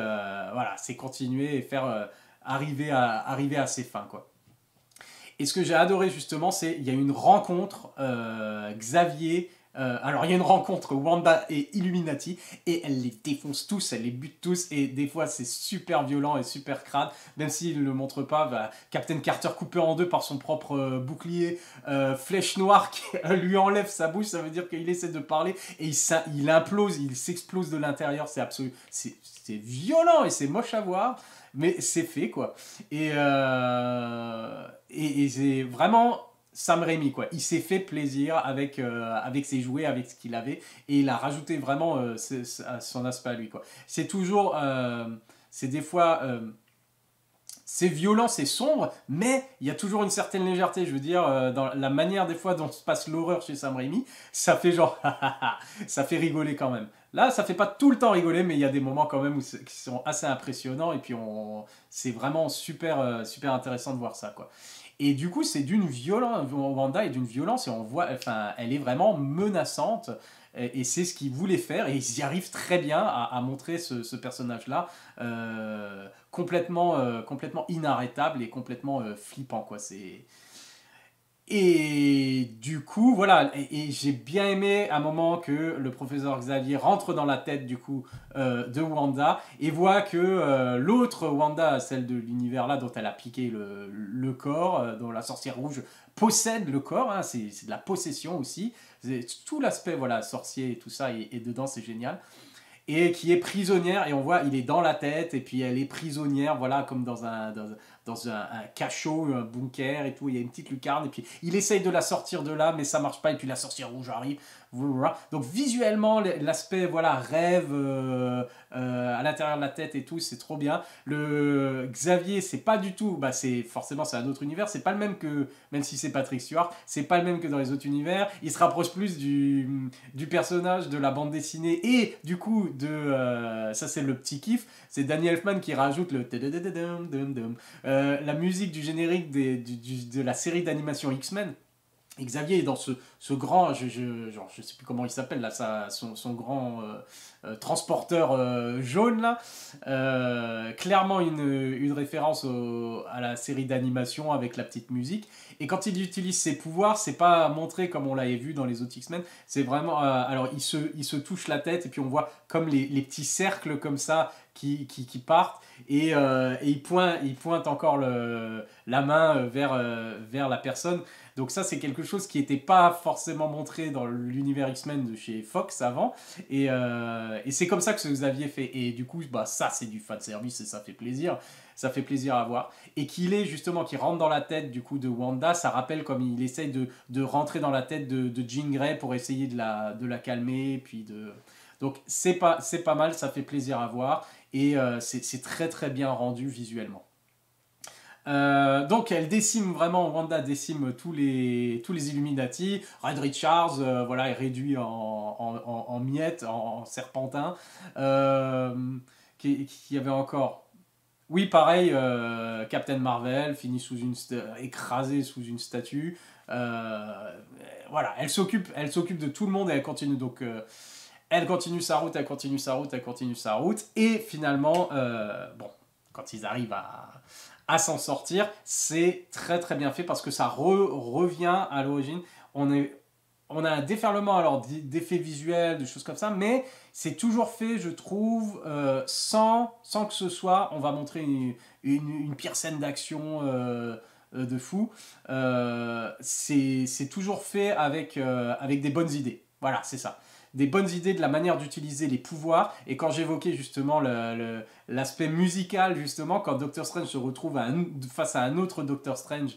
continuer et faire... arriver à ses fins, quoi. Et ce que j'ai adoré justement, c'est il y a une rencontre Xavier. Alors il y a une rencontre Wanda et Illuminati, et elle les défonce tous, elle les bute tous, et des fois c'est super violent et super crade, même s'il ne le montre pas. Captain Carter coupé en deux par son propre bouclier, Flèche Noire qui lui enlève sa bouche, ça veut dire qu'il essaie de parler, et il implose, il s'explose de l'intérieur, c'est violent et c'est moche à voir, mais c'est fait, quoi. Et c'est vraiment Sam Raimi, quoi. Il s'est fait plaisir avec ses jouets, avec ce qu'il avait, et il a rajouté vraiment son aspect à lui, quoi. C'est toujours... c'est des fois... c'est violent, c'est sombre, mais il y a toujours une certaine légèreté. Je veux dire, dans la manière des fois dont se passe l'horreur chez Sam Raimi, ça fait genre... ça fait rigoler quand même. Là, ça fait pas tout le temps rigoler, mais il y a des moments quand même qui sont assez impressionnants, et puis c'est vraiment super intéressant de voir ça, quoi. Et du coup, c'est d'une violence, Wanda est d'une violence, et on voit, enfin, elle est vraiment menaçante, et c'est ce qu'ils voulaient faire, et ils y arrivent très bien à montrer ce personnage-là complètement inarrêtable et complètement flippant, quoi. Et du coup, voilà, et j'ai bien aimé à un moment que le professeur Xavier rentre dans la tête du coup de Wanda et voit que l'autre Wanda, celle de l'univers là dont elle a piqué le corps, dont la sorcière rouge possède le corps, hein, c'est de la possession aussi. Tout l'aspect voilà sorcier et tout ça et dedans, c'est génial et qui est prisonnière, et on voit, il est dans la tête, et puis elle est prisonnière, voilà, comme dans un cachot, un bunker et tout, il y a une petite lucarne, et puis il essaye de la sortir de là, mais ça marche pas, et puis la sorcière rouge arrive, donc visuellement, l'aspect, voilà, rêve, à l'intérieur de la tête et tout, c'est trop bien. Le Xavier, c'est pas du tout, bah forcément c'est un autre univers, c'est pas le même que, même si c'est Patrick Stewart, c'est pas le même que dans les autres univers, il se rapproche plus du personnage de la bande dessinée et du coup ça c'est le petit kiff, c'est Danny Elfman qui rajoute la musique du générique de la série d'animation X-Men. Et Xavier est dans ce grand, genre, je sais plus comment il s'appelle là, son grand transporteur jaune là, clairement une référence à la série d'animation avec la petite musique. Et quand il utilise ses pouvoirs, c'est pas montré comme on l'avait vu dans les autres X-Men, c'est vraiment, alors il se touche la tête et puis on voit comme les petits cercles comme ça qui partent et il pointe encore la main vers la personne. Donc ça, c'est quelque chose qui n'était pas forcément montré dans l'univers X-Men de chez Fox avant. Et c'est comme ça que ce Xavier fait. Et du coup, bah, ça, c'est du fanservice et ça fait plaisir. Ça fait plaisir à voir. Et qu'il rentre dans la tête du coup de Wanda, ça rappelle comme il essaye de rentrer dans la tête de Jean Grey pour essayer de la calmer. Donc c'est pas mal, ça fait plaisir à voir. Et c'est très très bien rendu visuellement. Donc elle décime vraiment, Wanda décime tous les Illuminati. Red Richards, voilà, est réduit en miettes, en serpentin. Qui y avait encore. Oui, pareil, Captain Marvel finit écrasé sous une statue. Voilà, elle s'occupe de tout le monde et elle continue donc. Elle continue sa route, elle continue sa route, elle continue sa route. Et finalement, bon, quand ils arrivent à s'en sortir, c'est très très bien fait parce que ça revient à l'origine. On a un déferlement alors d'effets visuels, de choses comme ça, mais c'est toujours fait, je trouve, sans que ce soit, on va montrer une pire scène d'action de fou. C'est toujours fait avec des bonnes idées. Voilà, c'est ça. Des bonnes idées de la manière d'utiliser les pouvoirs. Et quand j'évoquais justement l'aspect musical, justement, quand Doctor Strange se retrouve face à un autre Doctor Strange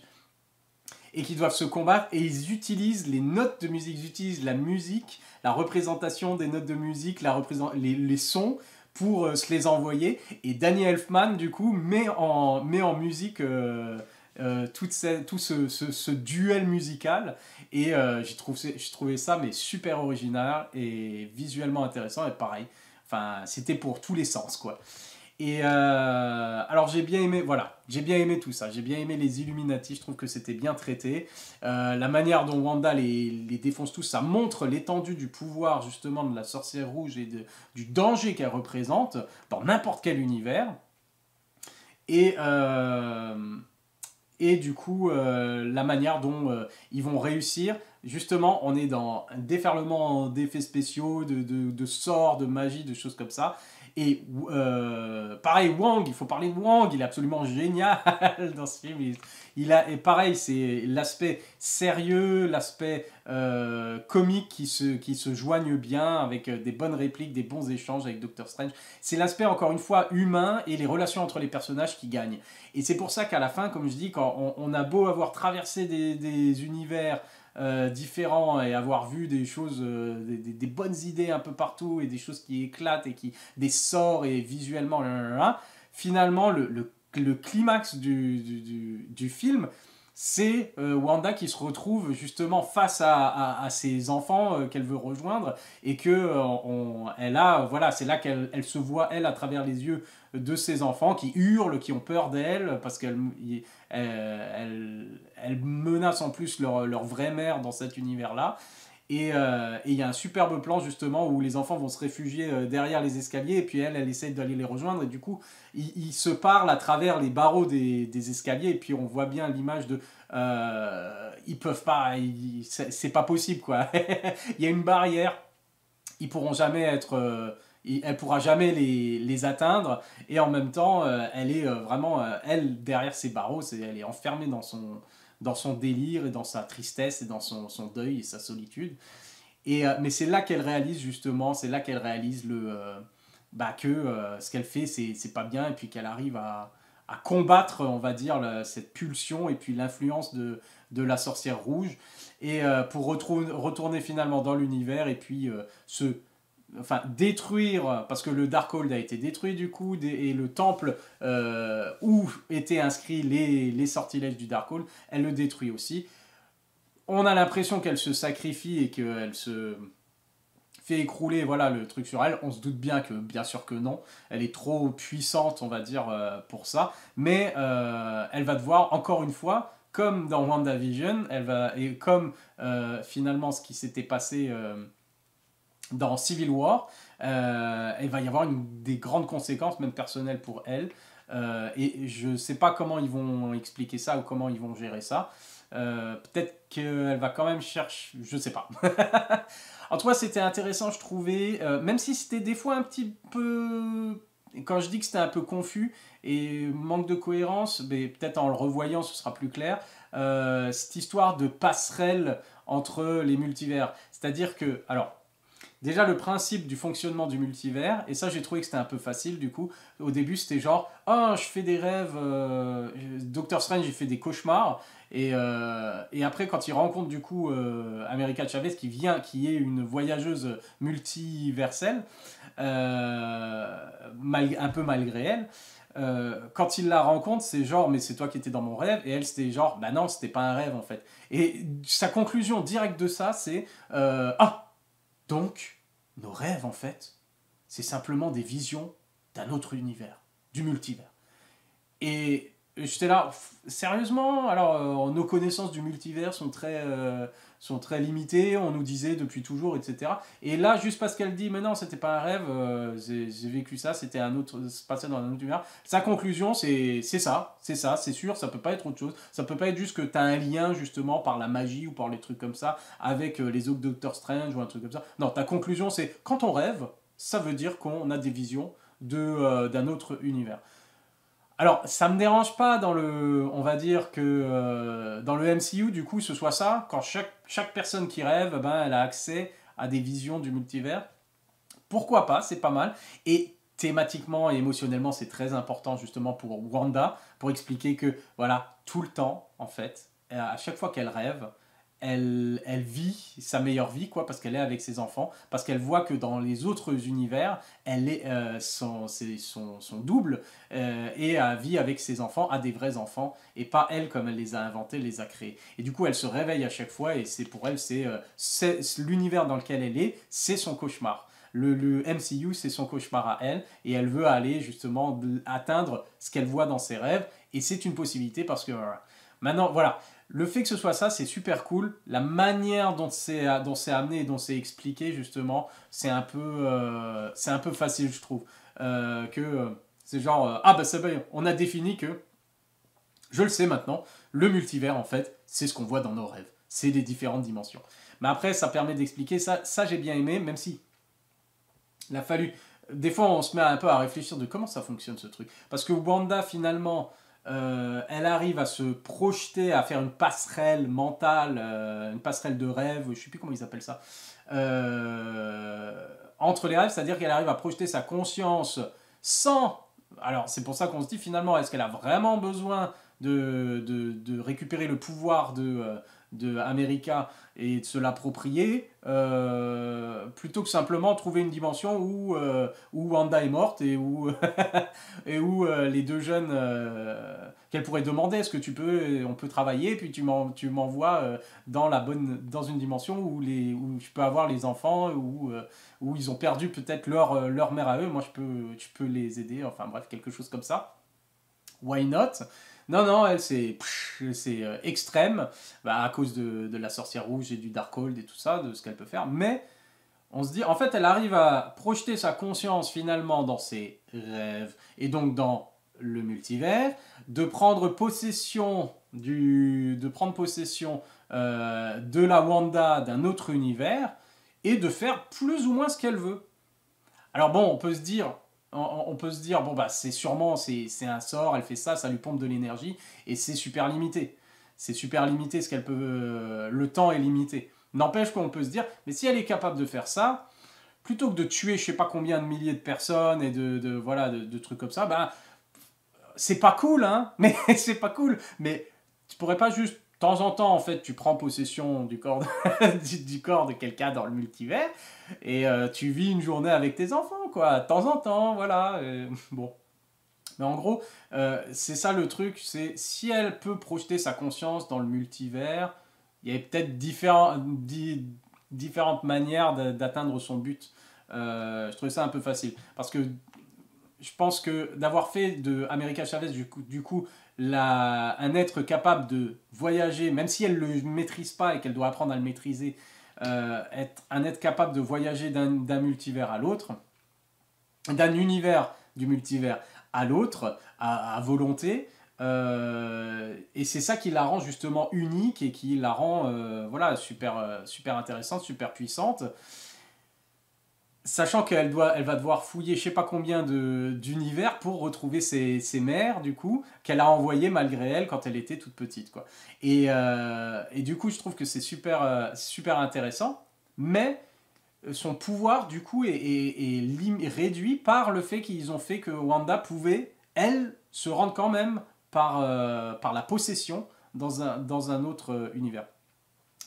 et qu'ils doivent se combattre, et ils utilisent les notes de musique, ils utilisent la musique, la représentation des notes de musique, les sons pour se les envoyer. Et Danny Elfman, du coup, met en musique tout ce duel musical. Et j'ai trouvé ça mais super original et visuellement intéressant. Et pareil, enfin, c'était pour tous les sens, quoi. Et alors j'ai bien aimé, voilà, j'ai bien aimé tout ça. J'ai bien aimé les Illuminati, je trouve que c'était bien traité. La manière dont Wanda les défonce tous, ça montre l'étendue du pouvoir justement de la sorcière rouge et du danger qu'elle représente dans n'importe quel univers. Et, et du coup, la manière dont ils vont réussir. Justement, on est dans un déferlement d'effets spéciaux, de sorts, de magie, de choses comme ça. Et pareil, Wong, il faut parler de Wong, il est absolument génial dans ce film. Et pareil, c'est l'aspect sérieux, l'aspect comique qui se joignent bien avec des bonnes répliques, des bons échanges avec Doctor Strange. C'est l'aspect, encore une fois, humain et les relations entre les personnages qui gagnent. Et c'est pour ça qu'à la fin, comme je dis, quand on a beau avoir traversé des univers différents et avoir vu des choses, des bonnes idées un peu partout et des choses qui éclatent et des sorts et visuellement, finalement, le climax du film, c'est Wanda qui se retrouve justement face à ses enfants qu'elle veut rejoindre et que elle a, voilà, c'est là qu'elle se voit elle à travers les yeux de ses enfants qui hurlent, qui ont peur d'elle parce qu'elle menace en plus leur vraie mère dans cet univers-là. Et il y a un superbe plan justement où les enfants vont se réfugier derrière les escaliers et puis elle essaie d'aller les rejoindre et du coup ils se parlent à travers les barreaux des escaliers et puis on voit bien l'image de ils peuvent pas, c'est pas possible quoi. Il y a une barrière, ils pourront jamais être, elle pourra jamais les atteindre et en même temps elle est vraiment elle derrière ces barreaux, elle est enfermée dans son délire et dans sa tristesse et dans son deuil et sa solitude. Mais c'est là qu'elle réalise justement, c'est là qu'elle réalise que ce qu'elle fait, c'est pas bien, et puis qu'elle arrive à combattre, on va dire, cette pulsion et puis l'influence de la sorcière rouge, et pour retourner finalement dans l'univers, et puis détruire, parce que le Darkhold a été détruit du coup, et le temple où étaient inscrits les sortilèges du Darkhold, elle le détruit aussi. On a l'impression qu'elle se sacrifie et qu'elle se fait écrouler, voilà, le truc sur elle. On se doute bien sûr que non. Elle est trop puissante, on va dire, pour ça. Mais elle va devoir, encore une fois, comme dans WandaVision, et comme finalement ce qui s'était passé dans Civil War, il va y avoir des grandes conséquences, même personnelles pour elle. Et je ne sais pas comment ils vont expliquer ça ou comment ils vont gérer ça. Peut-être qu'elle va quand même chercher, je sais pas. En tout cas, c'était intéressant, je trouvais, même si c'était des fois un petit peu, quand je dis que c'était un peu confus et manque de cohérence, mais peut-être en le revoyant, ce sera plus clair. Cette histoire de passerelle entre les multivers, c'est-à-dire que, alors, déjà, le principe du fonctionnement du multivers, et ça j'ai trouvé que c'était un peu facile du coup. Au début c'était genre, oh je fais des rêves, Doctor Strange il fait des cauchemars, et après quand il rencontre du coup America Chavez qui est une voyageuse multiverselle, un peu malgré elle, quand il la rencontre, c'est genre, mais c'est toi qui étais dans mon rêve, et elle c'était genre, bah non, c'était pas un rêve en fait. Et sa conclusion directe de ça, c'est ah! Donc, nos rêves, en fait, c'est simplement des visions d'un autre univers, du multivers. Et j'étais là, sérieusement, alors nos connaissances du multivers sont très limitées, on nous disait depuis toujours, etc. Et là, juste parce qu'elle dit, mais non, c'était pas un rêve, j'ai vécu ça, c'était un autre, se passait dans un autre univers. Sa conclusion, c'est ça, c'est sûr, ça peut pas être autre chose. Ça peut pas être juste que tu as un lien, justement, par la magie ou par les trucs comme ça, avec les autres Doctor Strange ou un truc comme ça. Non, ta conclusion, c'est quand on rêve, ça veut dire qu'on a des visions d'un autre univers. Alors, ça me dérange pas on va dire que dans le MCU, du coup, ce soit ça, quand chaque personne qui rêve, ben, elle a accès à des visions du multivers. Pourquoi pas, c'est pas mal. Et thématiquement et émotionnellement, c'est très important justement pour Wanda, pour expliquer que, voilà, tout le temps, en fait, à chaque fois qu'elle rêve, elle vit sa meilleure vie, quoi, parce qu'elle est avec ses enfants, parce qu'elle voit que dans les autres univers, elle est c'est son double, et elle vit avec ses enfants, a des vrais enfants, et pas elle comme elle les a inventés, les a créés. Et du coup, elle se réveille à chaque fois, et c'est pour elle, c'est l'univers dans lequel elle est, c'est son cauchemar. Le MCU, c'est son cauchemar à elle, et elle veut aller justement atteindre ce qu'elle voit dans ses rêves, et c'est une possibilité parce que... Maintenant, voilà, le fait que ce soit ça, c'est super cool. La manière dont c'est amené et dont c'est expliqué, justement, c'est un peu facile, je trouve. C'est genre, ah bah c'est bien, on a défini que, je le sais maintenant, le multivers, en fait, c'est ce qu'on voit dans nos rêves. C'est les différentes dimensions. Mais après, ça permet d'expliquer ça. Ça, j'ai bien aimé, même si il a fallu... Des fois, on se met un peu à réfléchir de comment ça fonctionne, ce truc. Parce que Wanda, finalement... elle arrive à se projeter, à faire une passerelle mentale, une passerelle de rêve, je ne sais plus comment ils appellent ça, entre les rêves, c'est-à-dire qu'elle arrive à projeter sa conscience sans... Alors c'est pour ça qu'on se dit finalement, est-ce qu'elle a vraiment besoin de récupérer le pouvoir de America et de se l'approprier, plutôt que simplement trouver une dimension où Wanda est morte et où, et où les deux jeunes qu'elle pourrait demander est-ce que on peut travailler, puis tu m'envoies dans une dimension où je peux avoir les enfants, où ils ont perdu peut-être leur mère à eux, moi je peux les aider, enfin bref, quelque chose comme ça. Why not? Non, non, elle, c'est extrême, bah, à cause de la sorcière rouge et du Darkhold et tout ça, de ce qu'elle peut faire. Mais on se dit, en fait, elle arrive à projeter sa conscience finalement dans ses rêves et donc dans le multivers, de prendre possession de la Wanda d'un autre univers et de faire plus ou moins ce qu'elle veut. Alors bon, on peut se dire bon bah c'est sûrement c'est un sort, elle fait ça, ça lui pompe de l'énergie et c'est super limité. C'est super limité ce qu'elle peut, le temps est limité. N'empêche qu'on peut se dire, mais si elle est capable de faire ça, plutôt que de tuer je sais pas combien de milliers de personnes et voilà de trucs comme ça, bah c'est pas cool hein, mais c'est pas cool. Mais tu pourrais pas juste de temps en temps, en fait, tu prends possession du corps du corps de quelqu'un dans le multivers et tu vis une journée avec tes enfants, quoi, de temps en temps, voilà. Bon. Mais en gros, c'est ça le truc, c'est si elle peut projeter sa conscience dans le multivers, il y a peut-être différentes manières d'atteindre son but. Je trouvais ça un peu facile. Parce que je pense que d'avoir fait de America Chavez, du coup un être capable de voyager, même si elle ne le maîtrise pas et qu'elle doit apprendre à le maîtriser, un être capable de voyager d'un multivers à l'autre, d'un univers du multivers à l'autre, à volonté. Et c'est ça qui la rend justement unique et qui la rend voilà, super intéressante, super puissante. Sachant qu'elle va devoir fouiller je sais pas combien d'univers pour retrouver ses mères, du coup, qu'elle a envoyées malgré elle quand elle était toute petite, quoi. Et du coup, je trouve que c'est super intéressant, mais son pouvoir, du coup, est réduit par le fait qu'ils ont fait que Wanda pouvait, elle, se rendre quand même par la possession dans un autre univers.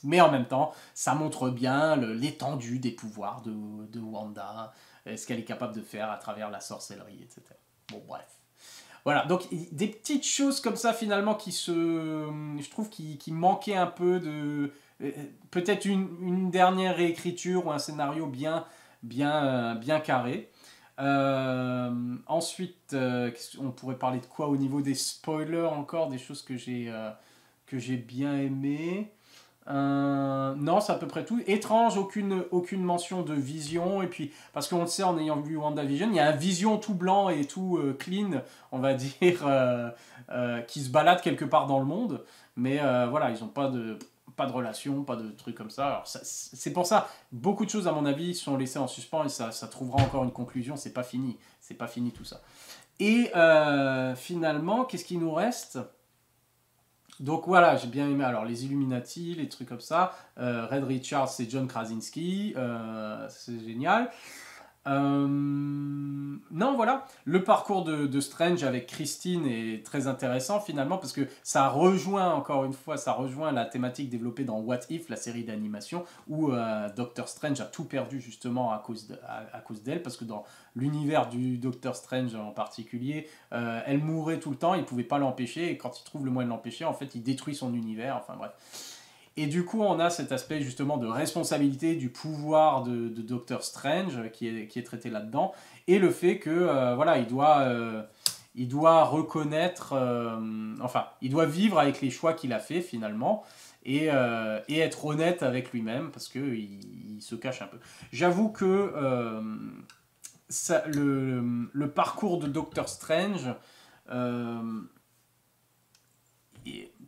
Mais en même temps, ça montre bien l'étendue des pouvoirs de Wanda, ce qu'elle est capable de faire à travers la sorcellerie, etc. Bon, bref. Voilà, donc des petites choses comme ça finalement je trouve qui manquaient un peu peut-être une dernière réécriture ou un scénario bien carré. Ensuite, on pourrait parler de quoi au niveau des spoilers encore, des choses que j'ai bien aimées. Non, c'est à peu près tout. Étrange, aucune mention de Vision. Et puis, parce qu'on le sait en ayant vu WandaVision, il y a un Vision tout blanc et tout clean, on va dire, qui se balade quelque part dans le monde. Mais voilà, ils n'ont pas de relation, pas de trucs comme ça. Alors, c'est pour ça, beaucoup de choses, à mon avis, sont laissées en suspens et ça trouvera encore une conclusion. C'est pas fini. C'est pas fini tout ça. Et finalement, qu'est-ce qui nous reste ? Donc voilà, j'ai bien aimé alors les Illuminati, les trucs comme ça. Red Richards, c'est John Krasinski, c'est génial. Non, voilà, le parcours de Strange avec Christine est très intéressant finalement parce que ça rejoint encore une fois, ça rejoint la thématique développée dans What If, la série d'animation où Doctor Strange a tout perdu justement à cause d'elle parce que dans l'univers du Doctor Strange en particulier, elle mourait tout le temps, il pouvait pas l'empêcher et quand il trouve le moyen de l'empêcher, en fait, il détruit son univers. Enfin bref. Et du coup, on a cet aspect justement de responsabilité du pouvoir de Doctor Strange qui est traité là-dedans, et le fait que voilà, il doit reconnaître, enfin, il doit vivre avec les choix qu'il a fait finalement, et être honnête avec lui-même parce que il se cache un peu. J'avoue que le parcours de Doctor Strange,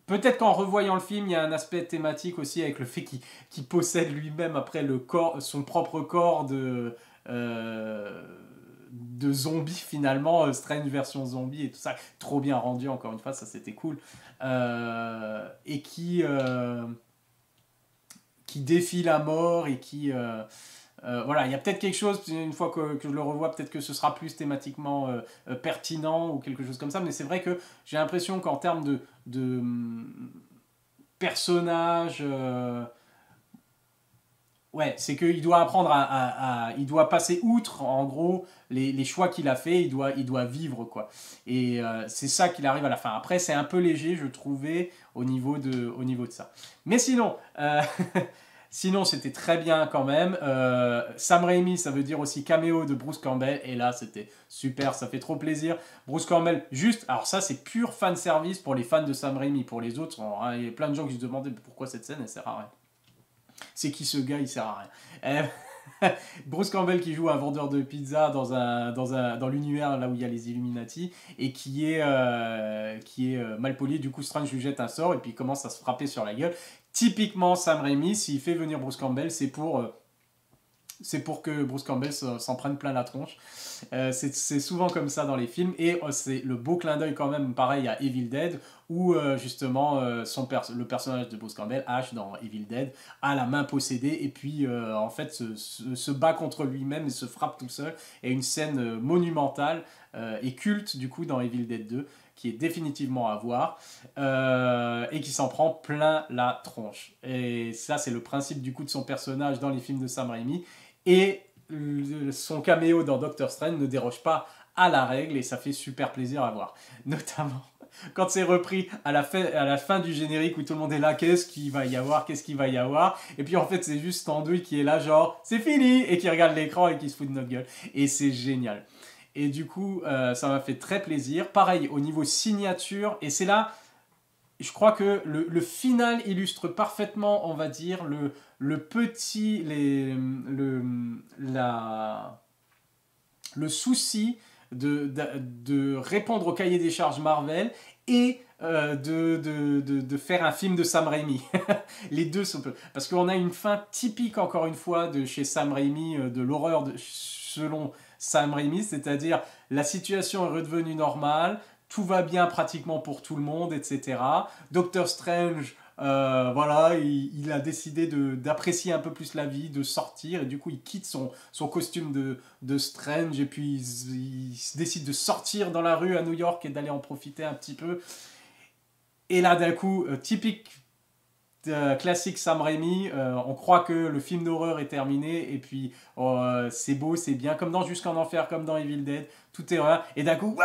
peut-être qu'en revoyant le film, il y a un aspect thématique aussi avec le fait qu'il possède lui-même après son propre corps de zombie finalement, Strange version zombie et tout ça, trop bien rendu encore une fois, ça c'était cool. Et qui défie la mort et voilà, il y a peut-être quelque chose, une fois que je le revois, peut-être que ce sera plus thématiquement pertinent ou quelque chose comme ça, mais c'est vrai que j'ai l'impression qu'en termes de personnage, ouais, c'est qu'il doit apprendre il doit passer outre, en gros, les choix qu'il a fait, il doit vivre, quoi. Et c'est ça qu'il arrive à la fin. Après, c'est un peu léger, je trouvais, au niveau de ça. Mais sinon, Sinon, c'était très bien quand même. Sam Raimi, ça veut dire aussi caméo de Bruce Campbell. Et là, c'était super, ça fait trop plaisir. Bruce Campbell, juste, alors ça, c'est pur fan service pour les fans de Sam Raimi. Pour les autres, il y a plein de gens qui se demandaient pourquoi cette scène, elle sert à rien. C'est qui ce gars, il sert à rien. Bruce Campbell qui joue un vendeur de pizza dans l'univers là où il y a les Illuminati et qui est mal poli. Du coup, Strange lui jette un sort et puis il commence à se frapper sur la gueule. Typiquement, Sam Raimi, s'il fait venir Bruce Campbell, c'est pour que Bruce Campbell s'en prenne plein la tronche. C'est souvent comme ça dans les films. Et c'est le beau clin d'œil quand même, pareil à Evil Dead, où justement le personnage de Bruce Campbell, Ash dans Evil Dead, a la main possédée et puis en fait se bat contre lui-même et se frappe tout seul. Et une scène monumentale et culte du coup dans Evil Dead 2, qui est définitivement à voir, et qui s'en prend plein la tronche. Et ça, c'est le principe du coup de son personnage dans les films de Sam Raimi. Et son caméo dans Doctor Strange ne déroge pas à la règle et ça fait super plaisir à voir. Notamment quand c'est repris à la fin du générique où tout le monde est là, qu'est-ce qu'il va y avoir, et puis en fait c'est juste Andouille qui est là genre c'est fini et qui regarde l'écran et qui se fout de notre gueule. Et c'est génial. Et du coup ça m'a fait très plaisir. Pareil au niveau signature, et c'est là je crois que le final illustre parfaitement, on va dire, le souci de répondre au cahier des charges Marvel et de faire un film de Sam Raimi. Les deux sont peu. Parce qu'on a une fin typique, encore une fois, de chez Sam Raimi, de l'horreur selon Sam Raimi, c'est-à-dire la situation est redevenue normale, tout va bien pratiquement pour tout le monde, etc. Doctor Strange, voilà, il a décidé d'apprécier un peu plus la vie, de sortir, et du coup il quitte son costume de Strange, et puis il décide de sortir dans la rue à New York et d'aller en profiter un petit peu. Et là d'un coup, typique classique Sam Raimi, on croit que le film d'horreur est terminé et puis c'est beau, c'est bien, comme dans Jusqu'en Enfer, comme dans Evil Dead, tout est horreur, et d'un coup,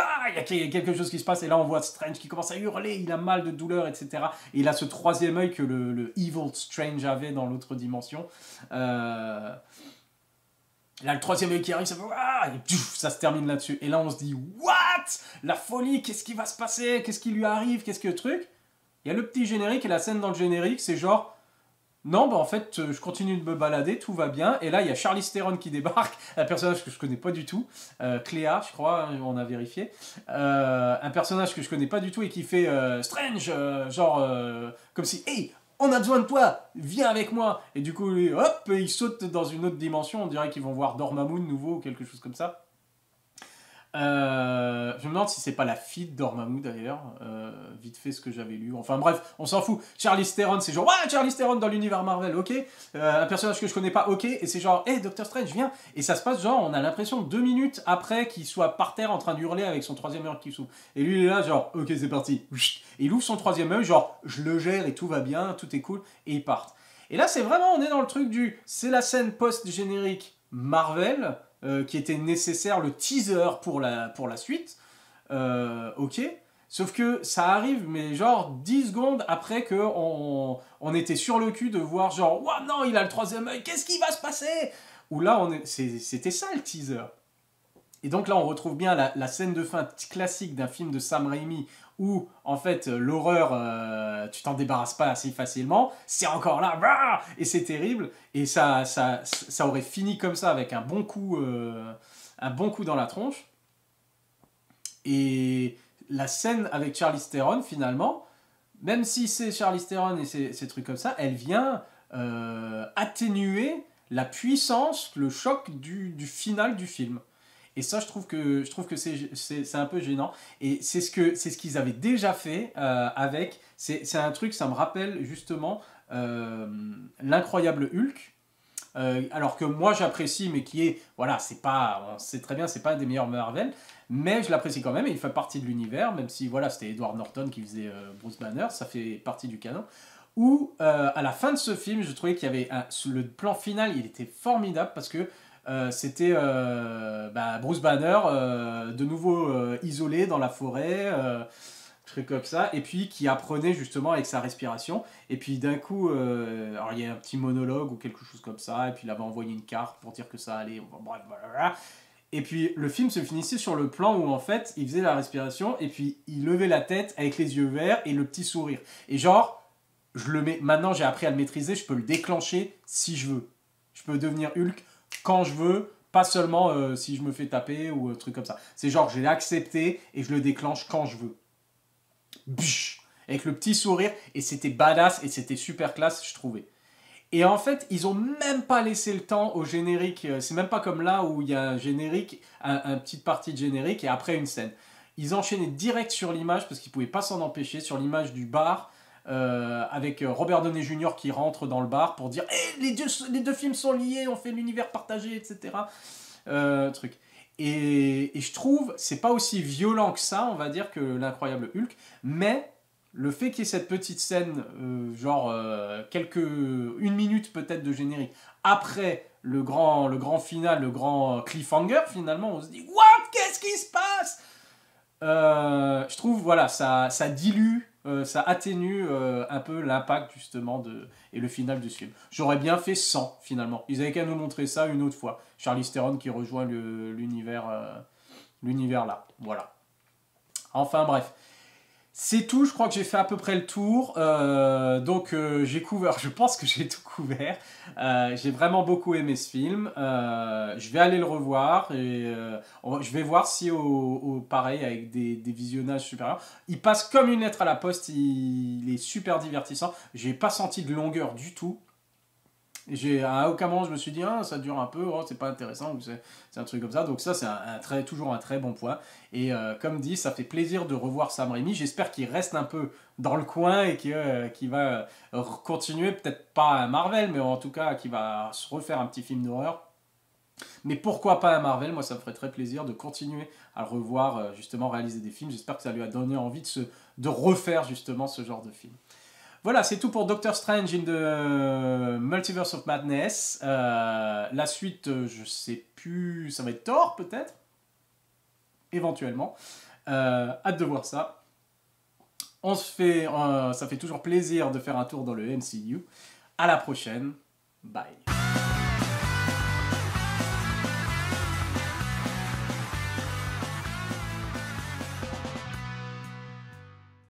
il y a quelque chose qui se passe et là on voit Strange qui commence à hurler, il a mal de douleur, etc. Et il a ce troisième œil que le Evil Strange avait dans l'autre dimension. Là, le troisième œil qui arrive, ça fait et piouf, ça se termine là-dessus. Et là, on se dit, what? La folie, qu'est-ce qui va se passer? Qu'est-ce qui lui arrive? Qu'est-ce que le truc? Il y a le petit générique et la scène dans le générique, c'est genre, non, bah en fait, je continue de me balader, tout va bien. Et là, il y a Charlize Theron qui débarque, un personnage que je connais pas du tout, Cléa, je crois, hein, on a vérifié. Un personnage que je connais pas du tout et qui fait Strange, comme si, hey, on a besoin de toi, viens avec moi. Et du coup, hop, il saute dans une autre dimension, on dirait qu'ils vont voir Dormammu nouveau ou quelque chose comme ça. Je me demande si c'est pas la fille de Dormammu d'ailleurs, vite fait ce que j'avais lu. Enfin bref, on s'en fout. Charlize Theron, c'est genre ouais, Charlize Theron dans l'univers Marvel, ok. Un personnage que je connais pas, ok. Et c'est genre, hey Doctor Strange, viens. Et ça se passe genre, on a l'impression 2 minutes après qu'il soit par terre en train de hurler avec son troisième œil qui s'ouvre. Et lui il est là, genre, ok, c'est parti. Et il ouvre son troisième œil, genre, je le gère et tout va bien, tout est cool. Et ils partent. Et là, c'est vraiment, on est dans le truc c'est la scène post-générique Marvel. Qui était nécessaire, le teaser pour la suite, ok, sauf que ça arrive, mais genre 10 secondes après qu'on était sur le cul de voir genre, ouah non, il a le troisième œil, qu'est-ce qui va se passer? Ou là, c'était ça le teaser. Et donc là, on retrouve bien la scène de fin classique d'un film de Sam Raimi où, en fait, l'horreur, tu t'en débarrasses pas assez facilement. C'est encore là, et c'est terrible. Et ça aurait fini comme ça avec un bon coup dans la tronche. Et la scène avec Charlize Theron, finalement, même si c'est Charlize Theron et ces trucs comme ça, elle vient atténuer la puissance, le choc du final du film. Et ça, je trouve que c'est un peu gênant. Et c'est ce qu'ils avaient déjà fait avec. C'est un truc, ça me rappelle justement l'incroyable Hulk. Alors que moi j'apprécie, mais qui est, voilà, on sait très bien, c'est pas un des meilleurs Marvel, mais je l'apprécie quand même et il fait partie de l'univers, même si voilà, c'était Edward Norton qui faisait Bruce Banner, ça fait partie du canon. Où à la fin de ce film, je trouvais qu'il y avait le plan final, il était formidable parce que c'était Bruce Banner de nouveau isolé dans la forêt, truc comme ça, et puis qui apprenait justement avec sa respiration. Et puis d'un coup, alors il y a un petit monologue ou quelque chose comme ça, et puis il avait envoyé une carte pour dire que ça allait, bref, voilà. Et puis le film se finissait sur le plan où en fait il faisait la respiration, et puis il levait la tête avec les yeux verts et le petit sourire. Et genre, je le mets, maintenant j'ai appris à le maîtriser, je peux le déclencher si je veux. Je peux devenir Hulk quand je veux, pas seulement si je me fais taper ou un truc comme ça. C'est genre, je l'ai accepté et je le déclenche quand je veux. Bûch, avec le petit sourire, et c'était badass et c'était super classe, je trouvais. Et en fait, ils ont même pas laissé le temps au générique. C'est même pas comme là où il y a un générique, un petite partie de générique et après une scène. Ils enchaînaient direct sur l'image parce qu'ils pouvaient pas s'en empêcher, sur l'image du bar. Avec Robert Downey Jr. qui rentre dans le bar pour dire hey, les deux films sont liés, on fait l'univers partagé, etc. Truc. Et je trouve, c'est pas aussi violent que ça, on va dire, que l'incroyable Hulk, mais le fait qu'il y ait cette petite scène, genre une minute peut-être de générique, après le grand final, le grand cliffhanger, finalement, on se dit what, qu'est-ce qui se passe? Je trouve, voilà, ça dilue, ça atténue un peu l'impact justement et le final du film. J'aurais bien fait 100 finalement. Ils avaient qu'à nous montrer ça une autre fois. Charlize Theron qui rejoint l'univers là. Voilà. Enfin bref. C'est tout, je crois que j'ai fait à peu près le tour. Donc j'ai couvert, je pense que j'ai tout couvert. J'ai vraiment beaucoup aimé ce film. Je vais aller le revoir et je vais voir si pareil avec des visionnages supérieurs. Il passe comme une lettre à la poste, il est super divertissant. J'ai pas senti de longueur du tout. À aucun moment je me suis dit ah, ça dure un peu, oh, c'est pas intéressant, ou c'est un truc comme ça. Donc ça c'est toujours un très bon point. Et comme dit, ça fait plaisir de revoir Sam Raimi. J'espère qu'il reste un peu dans le coin et qu'il va continuer, peut-être pas un Marvel, mais en tout cas qu'il va se refaire un petit film d'horreur. Mais pourquoi pas un Marvel? Moi ça me ferait très plaisir de continuer à le revoir, justement réaliser des films. J'espère que ça lui a donné envie de refaire justement ce genre de film. Voilà, c'est tout pour Doctor Strange in the Multiverse of Madness. La suite, je sais plus, ça va être Thor peut-être, éventuellement. Hâte de voir ça. Ça fait toujours plaisir de faire un tour dans le MCU. À la prochaine. Bye.